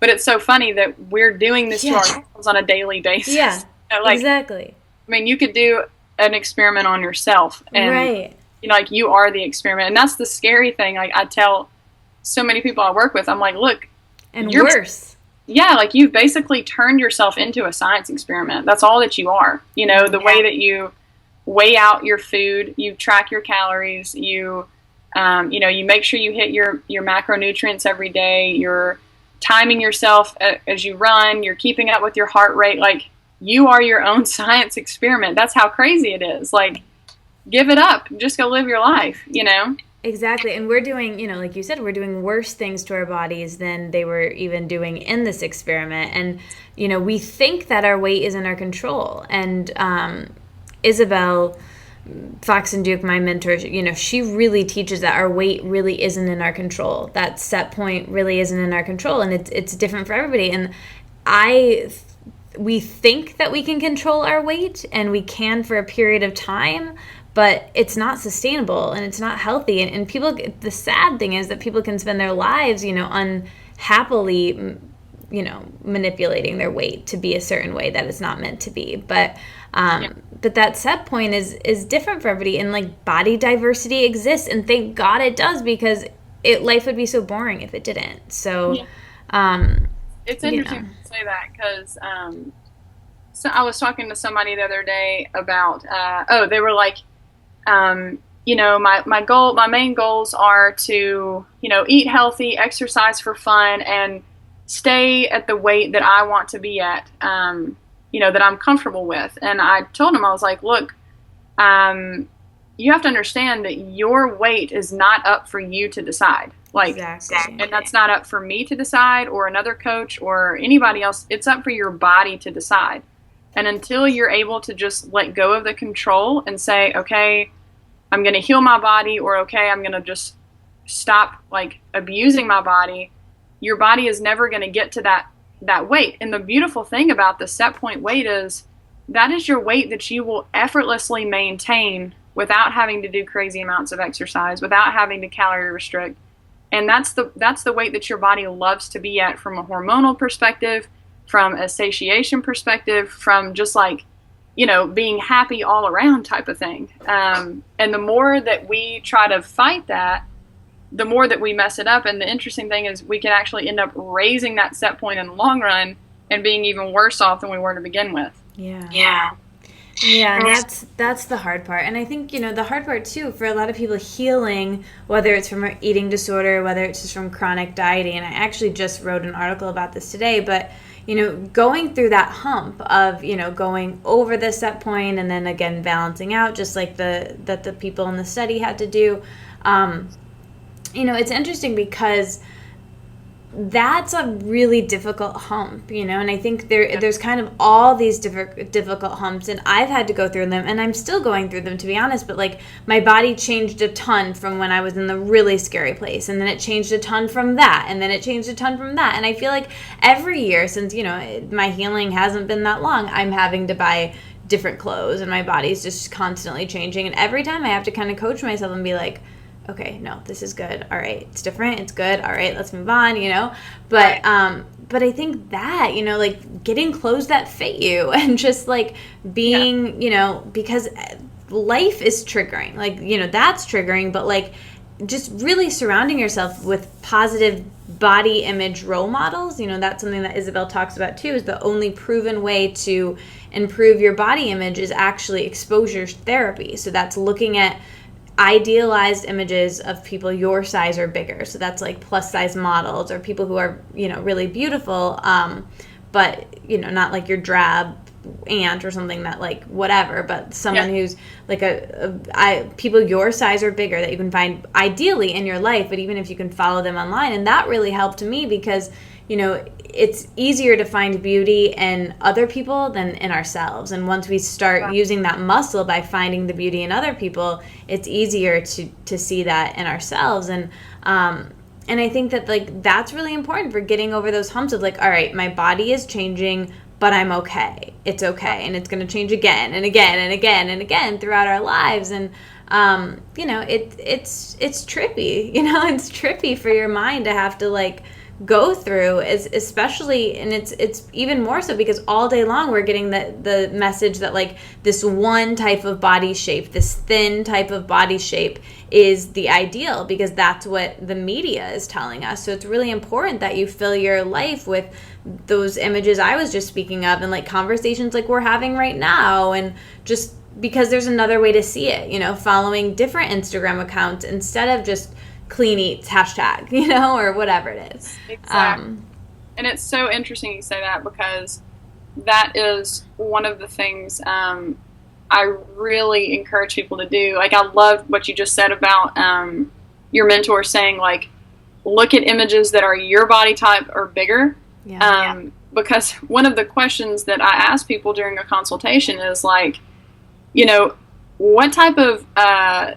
but it's so funny that we're doing this to ourselves on a daily basis. Yeah, exactly. I mean, you could do an experiment on yourself and You know, like, you are the experiment. And that's the scary thing. Like, I tell so many people I work with, I'm like, look. And worse. Yeah, like, you've basically turned yourself into a science experiment. That's all that you are. You know, the way that you weigh out your food, you track your calories, you make sure you hit your macronutrients every day, you're timing yourself as you run, you're keeping up with your heart rate. Like, you are your own science experiment. That's how crazy it is. Like, give it up. Just go live your life, you know? Exactly. And we're doing, like you said, we're doing worse things to our bodies than they were even doing in this experiment. And, we think that our weight is in our control. And Isabel Fox and Duke, my mentor, she really teaches that our weight really isn't in our control. That set point really isn't in our control. And it's different for everybody. And we think that we can control our weight, and we can for a period of time, but it's not sustainable and it's not healthy. And people, the sad thing is that people can spend their lives, unhappily, manipulating their weight to be a certain way that it's not meant to be. But that set point is different for everybody, and like, body diversity exists, and thank God it does, because life would be so boring if it didn't. So, it's interesting to say that, because so I was talking to somebody the other day about they were like, my main goals are to, eat healthy, exercise for fun, and stay at the weight that I want to be at, that I'm comfortable with. And I told him, I was like, look, you have to understand that your weight is not up for you to decide. Like, exactly. And that's not up for me to decide, or another coach, or anybody else. It's up for your body to decide. And until you're able to just let go of the control and say, okay, I'm going to heal my body, or okay, I'm going to just stop, like, abusing my body, your body is never going to get to that weight. And the beautiful thing about the set point weight is that is your weight that you will effortlessly maintain without having to do crazy amounts of exercise, without having to calorie restrict. And that's the weight that your body loves to be at, from a hormonal perspective, from a satiation perspective, from just like, being happy all around type of thing. And the more that we try to fight that, the more that we mess it up. And the interesting thing is we can actually end up raising that set point in the long run and being even worse off than we were to begin with. Yeah, and that's the hard part. And I think, the hard part too, for a lot of people healing, whether it's from an eating disorder, whether it's just from chronic dieting, and I actually just wrote an article about this today, but going through that hump of, going over the set point and then again balancing out, just like the people in the study had to do, it's interesting because that's a really difficult hump, and I think there's kind of all these difficult humps, and I've had to go through them, and I'm still going through them, to be honest, but like, my body changed a ton from when I was in the really scary place, and then it changed a ton from that, and then it changed a ton from that, and I feel like every year since, my healing hasn't been that long, I'm having to buy different clothes, and my body's just constantly changing, and every time I have to kind of coach myself and be like, okay, no, this is good. All right, it's different. It's good. All right, let's move on, But but I think that, like, getting clothes that fit you and just like being, because life is triggering. Like, that's triggering, but like, just really surrounding yourself with positive body image role models. That's something that Isabel talks about too, is the only proven way to improve your body image is actually exposure therapy. So that's looking at idealized images of people your size or bigger. So that's like plus size models, or people who are, really beautiful, but, not like your drab aunt or something that like whatever, but someone who's like people your size or bigger that you can find ideally in your life, but even if you can follow them online. And that really helped me because, it's easier to find beauty in other people than in ourselves. And once we start using that muscle by finding the beauty in other people, it's easier to see that in ourselves. And I think that like that's really important for getting over those humps of like, all right, my body is changing, but I'm okay. It's okay. And it's going to change again and again and again and again throughout our lives. And it's trippy, it's trippy for your mind to have to like go through, is especially, and it's even more so because all day long we're getting the message that like this one type of body shape, this thin type of body shape is the ideal, because that's what the media is telling us. So it's really important that you fill your life with those images I was just speaking of, and like conversations like we're having right now, and just because there's another way to see it, you know, following different Instagram accounts instead of just clean eats hashtag, you know, or whatever it is. Exactly. And it's so interesting you say that, because that is one of the things I really encourage people to do. Like, I love what you just said about your mentor saying, like, look at images that are your body type or bigger. Because one of the questions that I ask people during a consultation is, like, you know, what type of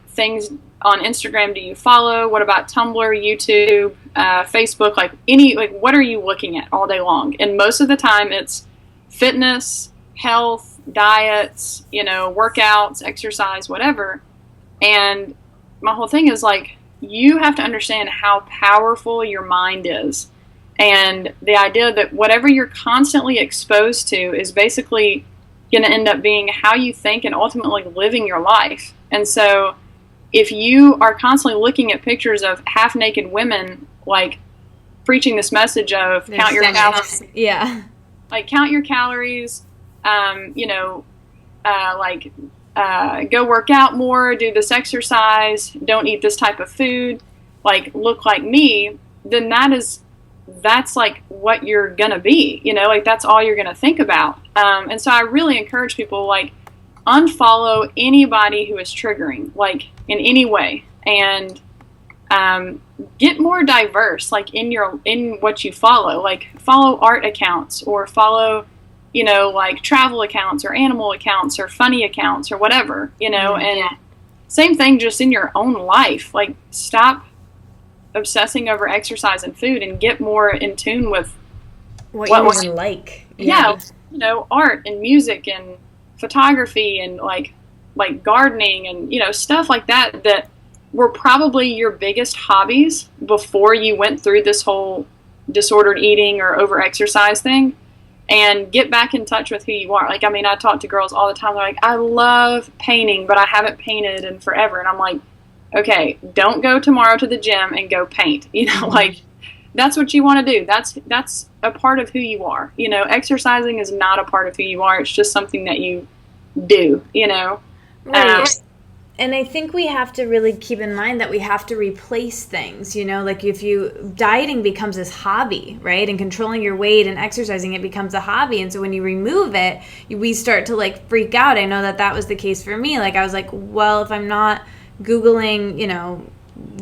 things on Instagram do you follow? What about Tumblr, YouTube, Facebook? Like, what are you looking at all day long? And most of the time it's fitness, health, diets, you know, workouts, exercise, whatever. And my whole thing is, like, you have to understand how powerful your mind is. And the idea that whatever you're constantly exposed to is basically going to end up being how you think and ultimately living your life. And so if you are constantly looking at pictures of half-naked women, like, preaching this message of count your calories, count your calories, you know, go work out more, do this exercise, don't eat this type of food, like, look like me, then that's like what you're gonna be, you know, like, that's all you're gonna think about. And so I really encourage people, like, unfollow anybody who is triggering, like, in any way, and get more diverse, like, in what you follow. Like, follow art accounts, or follow, you know, like, travel accounts or animal accounts or funny accounts or whatever, you know. And same thing just in your own life. Like, stop obsessing over exercise and food and get more in tune with what you really like. You know, art and music and photography and like gardening and, you know, stuff like that were probably your biggest hobbies before you went through this whole disordered eating or over exercise thing. And get back in touch with who you are. Like, I mean, I talk to girls all the time. They're like, I love painting, but I haven't painted in forever. And I'm like, okay, don't go tomorrow to the gym and go paint. You know, like, that's what you want to do. That's a part of who you are. You know, exercising is not a part of who you are. It's just something that you do, you know. Right. And I think we have to really keep in mind that we have to replace things, you know, like, dieting becomes this hobby, right? And controlling your weight and exercising, it becomes a hobby. And so when you remove it, we start to, like, freak out. I know that was the case for me. Like, I was like, well, if I'm not Googling, you know,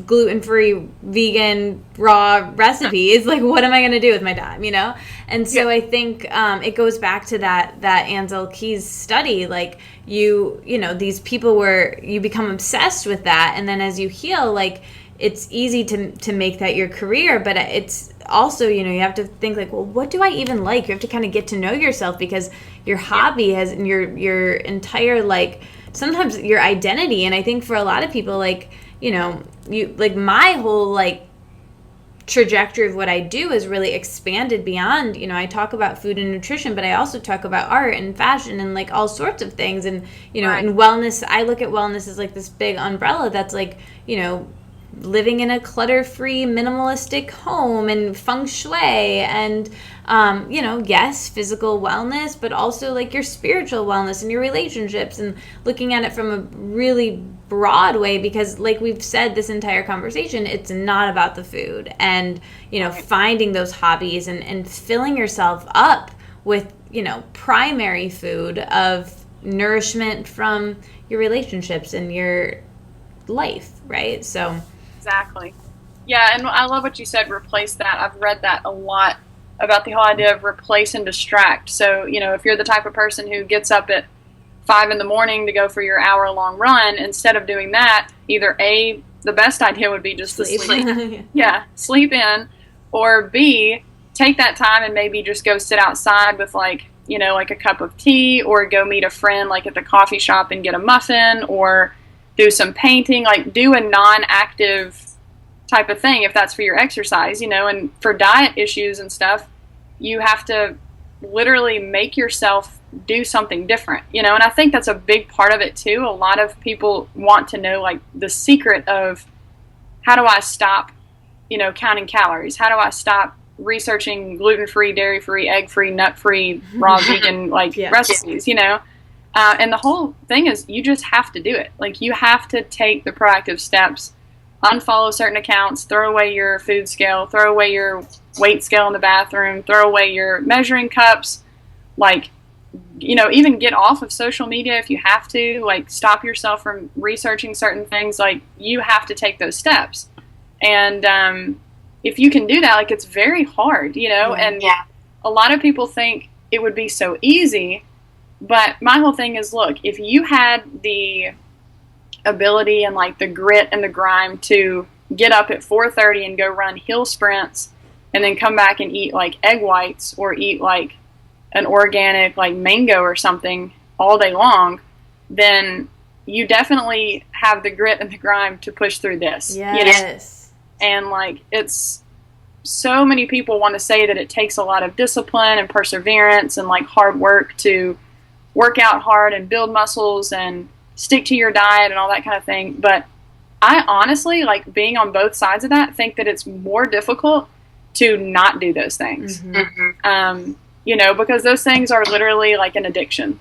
gluten-free, vegan, raw recipes, like, what am I going to do with my time, you know? And so I think it goes back to that Ansel Keys study, like, you know, these people where you become obsessed with that, and then as you heal, like, it's easy to make that your career, but it's also, you know, you have to think, like, well, what do I even like? You have to kind of get to know yourself, because your hobby has your entire, like, sometimes your identity. And I think for a lot of people, like, you know, my whole, like, trajectory of what I do is really expanded beyond, you know, I talk about food and nutrition, but I also talk about art and fashion and, like, all sorts of things. And, you know, and wellness, I look at wellness as, like, this big umbrella that's, like, you know, living in a clutter-free, minimalistic home and feng shui and, you know, yes, physical wellness, but also, like, your spiritual wellness and your relationships, and looking at it from a really broad way, because, like we've said this entire conversation, it's not about the food, and, you know, finding those hobbies and filling yourself up with, you know, primary food of nourishment from your relationships and your life, right? So exactly. Yeah, and I love what you said, replace that. I've read that a lot about the whole idea of replace and distract. So, you know, if you're the type of person who gets up at 5 a.m. to go for your hour-long run, instead of doing that, either A, the best idea would be just to sleep. Sleep in, or B, take that time and maybe just go sit outside with, like, you know, like a cup of tea, or go meet a friend, like, at the coffee shop and get a muffin, or do some painting, like, do a non-active type of thing if that's for your exercise, and for diet issues and stuff, you have to literally make yourself do something different, and I think that's a big part of it too. A lot of people want to know, like, the secret of how do I stop, counting calories? How do I stop researching gluten-free, dairy-free, egg-free, nut-free, raw vegan, recipes, and the whole thing is you just have to do it. Like, you have to take the proactive steps, unfollow certain accounts, throw away your food scale, throw away your weight scale in the bathroom, throw away your measuring cups, like, even get off of social media if you have to, like, stop yourself from researching certain things. Like, you have to take those steps. And if you can do that, like, it's very hard, and a lot of people think it would be so easy, but my whole thing is, look, if you had the ability and, like, the grit and the grime to get up at 4:30 and go run hill sprints and then come back and eat, like, egg whites or eat, like, an organic, like, mango or something all day long, then you definitely have the grit and the grime to push through this. Yes. And, like, it's so many people want to say that it takes a lot of discipline and perseverance and, like, hard work to work out hard and build muscles and stick to your diet and all that kind of thing. But I honestly, like, being on both sides of that, think that it's more difficult to not do those things. Mm-hmm. Because those things are literally like an addiction.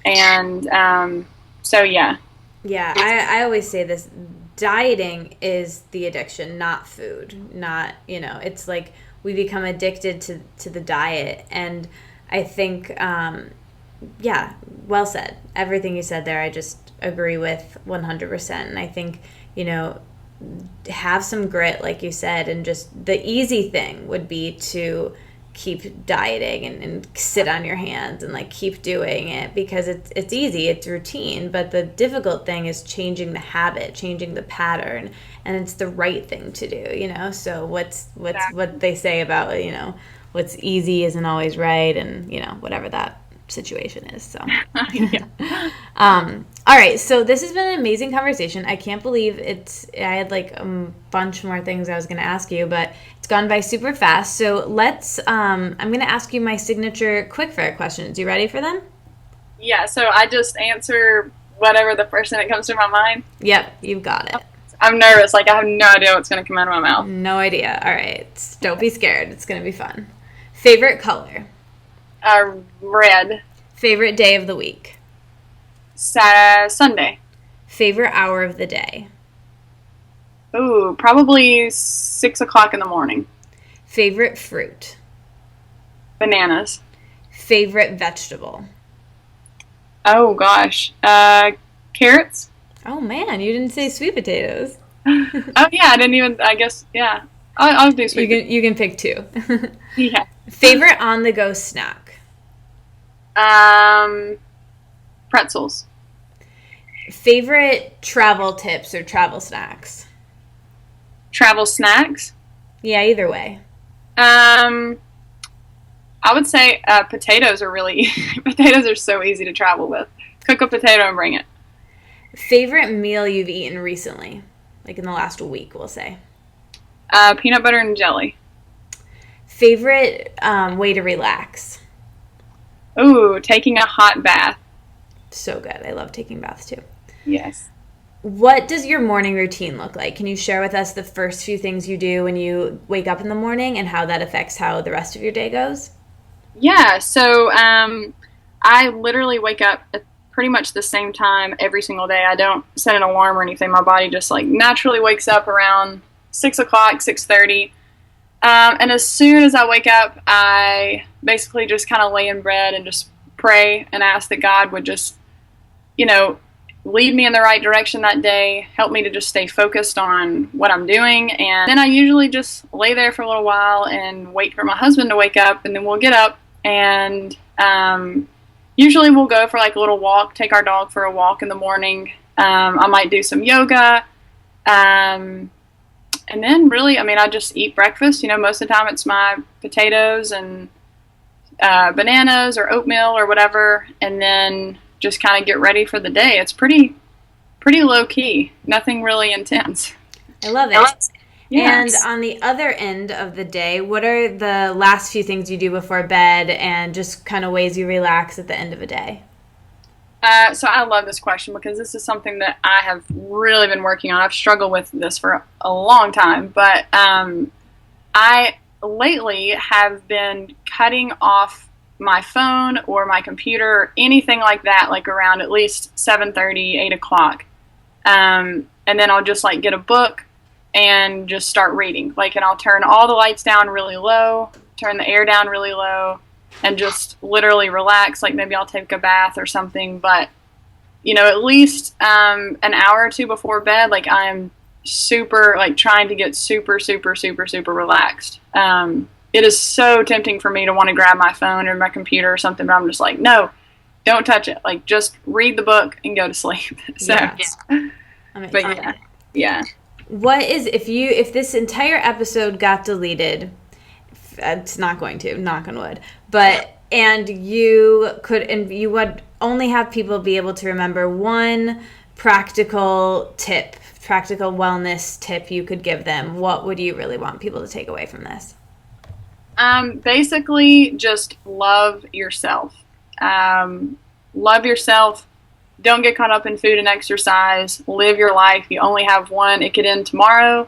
And so, yeah. Yeah, I always say this. Dieting is the addiction, not food. Not, it's like we become addicted to the diet. And I think, well said. Everything you said there, I just agree with 100%. And I think, have some grit, like you said, and just the easy thing would be to keep dieting and sit on your hands and, like, keep doing it because it's easy, it's routine. But the difficult thing is changing the habit, changing the pattern, and it's the right thing to do, so what's what they say about, what's easy isn't always right, and whatever that situation is. So all right, so this has been an amazing conversation. I can't believe I had, like, a bunch more things I was going to ask you, but it's gone by super fast. So let's I'm going to ask you my signature quickfire questions. You ready for them? Yeah, so I just answer whatever the first thing that comes to my mind. Yep, you've got it. I'm nervous, like, I have no idea what's going to come out of my mouth. No idea. All right, don't be scared, it's going to be fun. Favorite color? Red. Favorite day of the week? Sunday. Favorite hour of the day? Ooh, probably 6 o'clock in the morning. Favorite fruit? Bananas. Favorite vegetable? Oh, gosh. Carrots. Oh, man, you didn't say sweet potatoes. Oh, yeah, I didn't even, I guess, yeah. I'll do sweet potatoes. You can pick two. Yeah. Favorite on-the-go snack? Pretzels. Favorite travel tips or travel snacks? Travel snacks? Yeah, either way. I would say potatoes are potatoes are so easy to travel with. Cook a potato and bring it. Favorite meal you've eaten recently? Like in the last week, we'll say. Peanut butter and jelly. Favorite way to relax? Ooh, taking a hot bath. So good. I love taking baths too. Yes. What does your morning routine look like? Can you share with us the first few things you do when you wake up in the morning and how that affects how the rest of your day goes? Yeah, so I literally wake up at pretty much the same time every single day. I don't set an alarm or anything. My body just, like, naturally wakes up around 6 o'clock, 6:30. And as soon as I wake up, I basically just kind of lay in bed and just pray and ask that God would just, lead me in the right direction that day, help me to just stay focused on what I'm doing. And then I usually just lay there for a little while and wait for my husband to wake up, and then we'll get up and usually we'll go for, like, a little walk, take our dog for a walk in the morning. I might do some yoga. And then really, I just eat breakfast. Most of the time it's my potatoes and bananas or oatmeal or whatever, and then just kind of get ready for the day. It's pretty low key, nothing really intense. I love it. And on the other end of the day, what are the last few things you do before bed and just kind of ways you relax at the end of a day? So I love this question because this is something that I have really been working on. I've struggled with this for a long time, but I lately have been cutting off my phone or my computer, anything like that, like around at least 7:30, 8 o'clock. And then I'll just like get a book and just start reading. Like, and I'll turn all the lights down really low, turn the air down really low, and just literally relax. Like maybe I'll take a bath or something, but you know, at least an hour or two before bed, like I'm super, like trying to get super, super, super, super relaxed. It is so tempting for me to want to grab my phone or my computer or something, but I'm just like, no, don't touch it. Like, just read the book and go to sleep. So, but yeah. What is, if this entire episode got deleted, it's not going to, knock on wood, but, and you would only have people be able to remember one practical wellness tip you could give them, what would you really want people to take away from this? Basically, just love yourself. Love yourself. Don't get caught up in food and exercise. Live your life. You only have one. It could end tomorrow.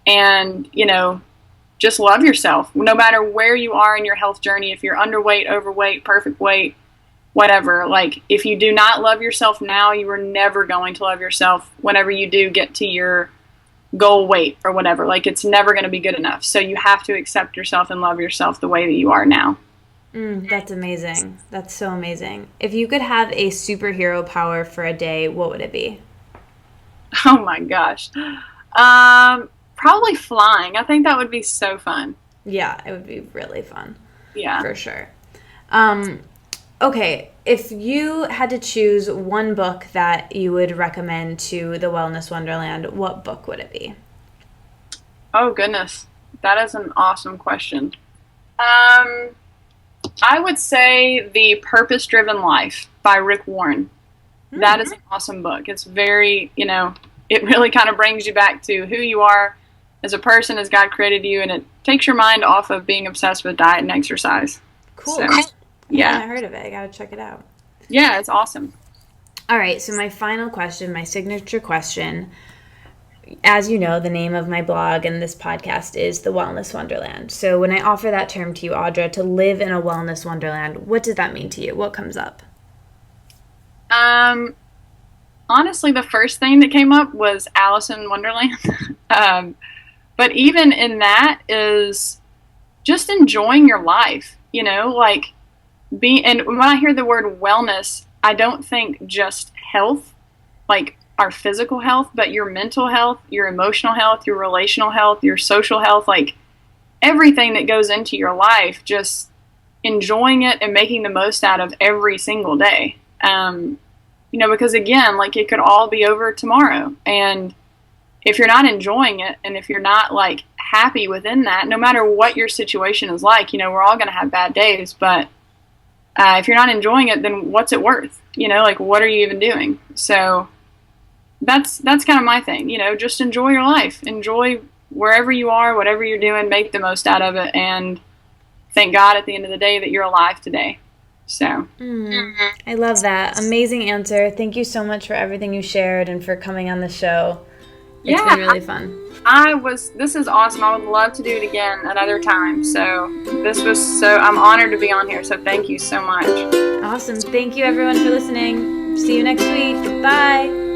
And, you know, just love yourself. No matter where you are in your health journey, if you're underweight, overweight, perfect weight, whatever. Like, if you do not love yourself now, you are never going to love yourself whenever you do get to your goal weight or whatever. Like, it's never going to be good enough. So you have to accept yourself and love yourself the way that you are now. That's amazing. That's so amazing. If you could have a superhero power for a day, what would it be? Oh my gosh. Probably flying. I think that would be so fun. Yeah, it would be really fun. Yeah. For sure. Okay, if you had to choose one book that you would recommend to the Wellness Wonderland, what book would it be? Oh, goodness. That is an awesome question. I would say The Purpose-Driven Life by Rick Warren. Mm-hmm. That is an awesome book. It's very, you know, it really kind of brings you back to who you are as a person, as God created you, and it takes your mind off of being obsessed with diet and exercise. Cool. So, yeah. I heard of it. I got to check it out. Yeah, it's awesome. All right, so my final question, my signature question. As you know, the name of my blog and this podcast is The Wellness Wonderland. So when I offer that term to you, Audra, to live in a wellness wonderland, what does that mean to you? What comes up? Honestly, the first thing that came up was Alice in Wonderland. But even in that is just enjoying your life, you know, like and when I hear the word wellness, I don't think just health, like our physical health, but your mental health, your emotional health, your relational health, your social health, like everything that goes into your life, just enjoying it and making the most out of every single day. You know, because again, like it could all be over tomorrow. And if you're not enjoying it and if you're not like happy within that, no matter what your situation is like, you know, we're all going to have bad days, but if you're not enjoying it, then what's it worth? You know, like what are you even doing? So that's kind of my thing, you know, just enjoy your life, enjoy wherever you are, whatever you're doing, make the most out of it, and thank God at the end of the day that you're alive today. So I love that. Amazing answer. Thank you so much for everything you shared and for coming on the show. It's been really fun. This is awesome. I would love to do it again another time. So I'm honored to be on here. So thank you so much. Awesome. Thank you everyone for listening. See you next week. Bye.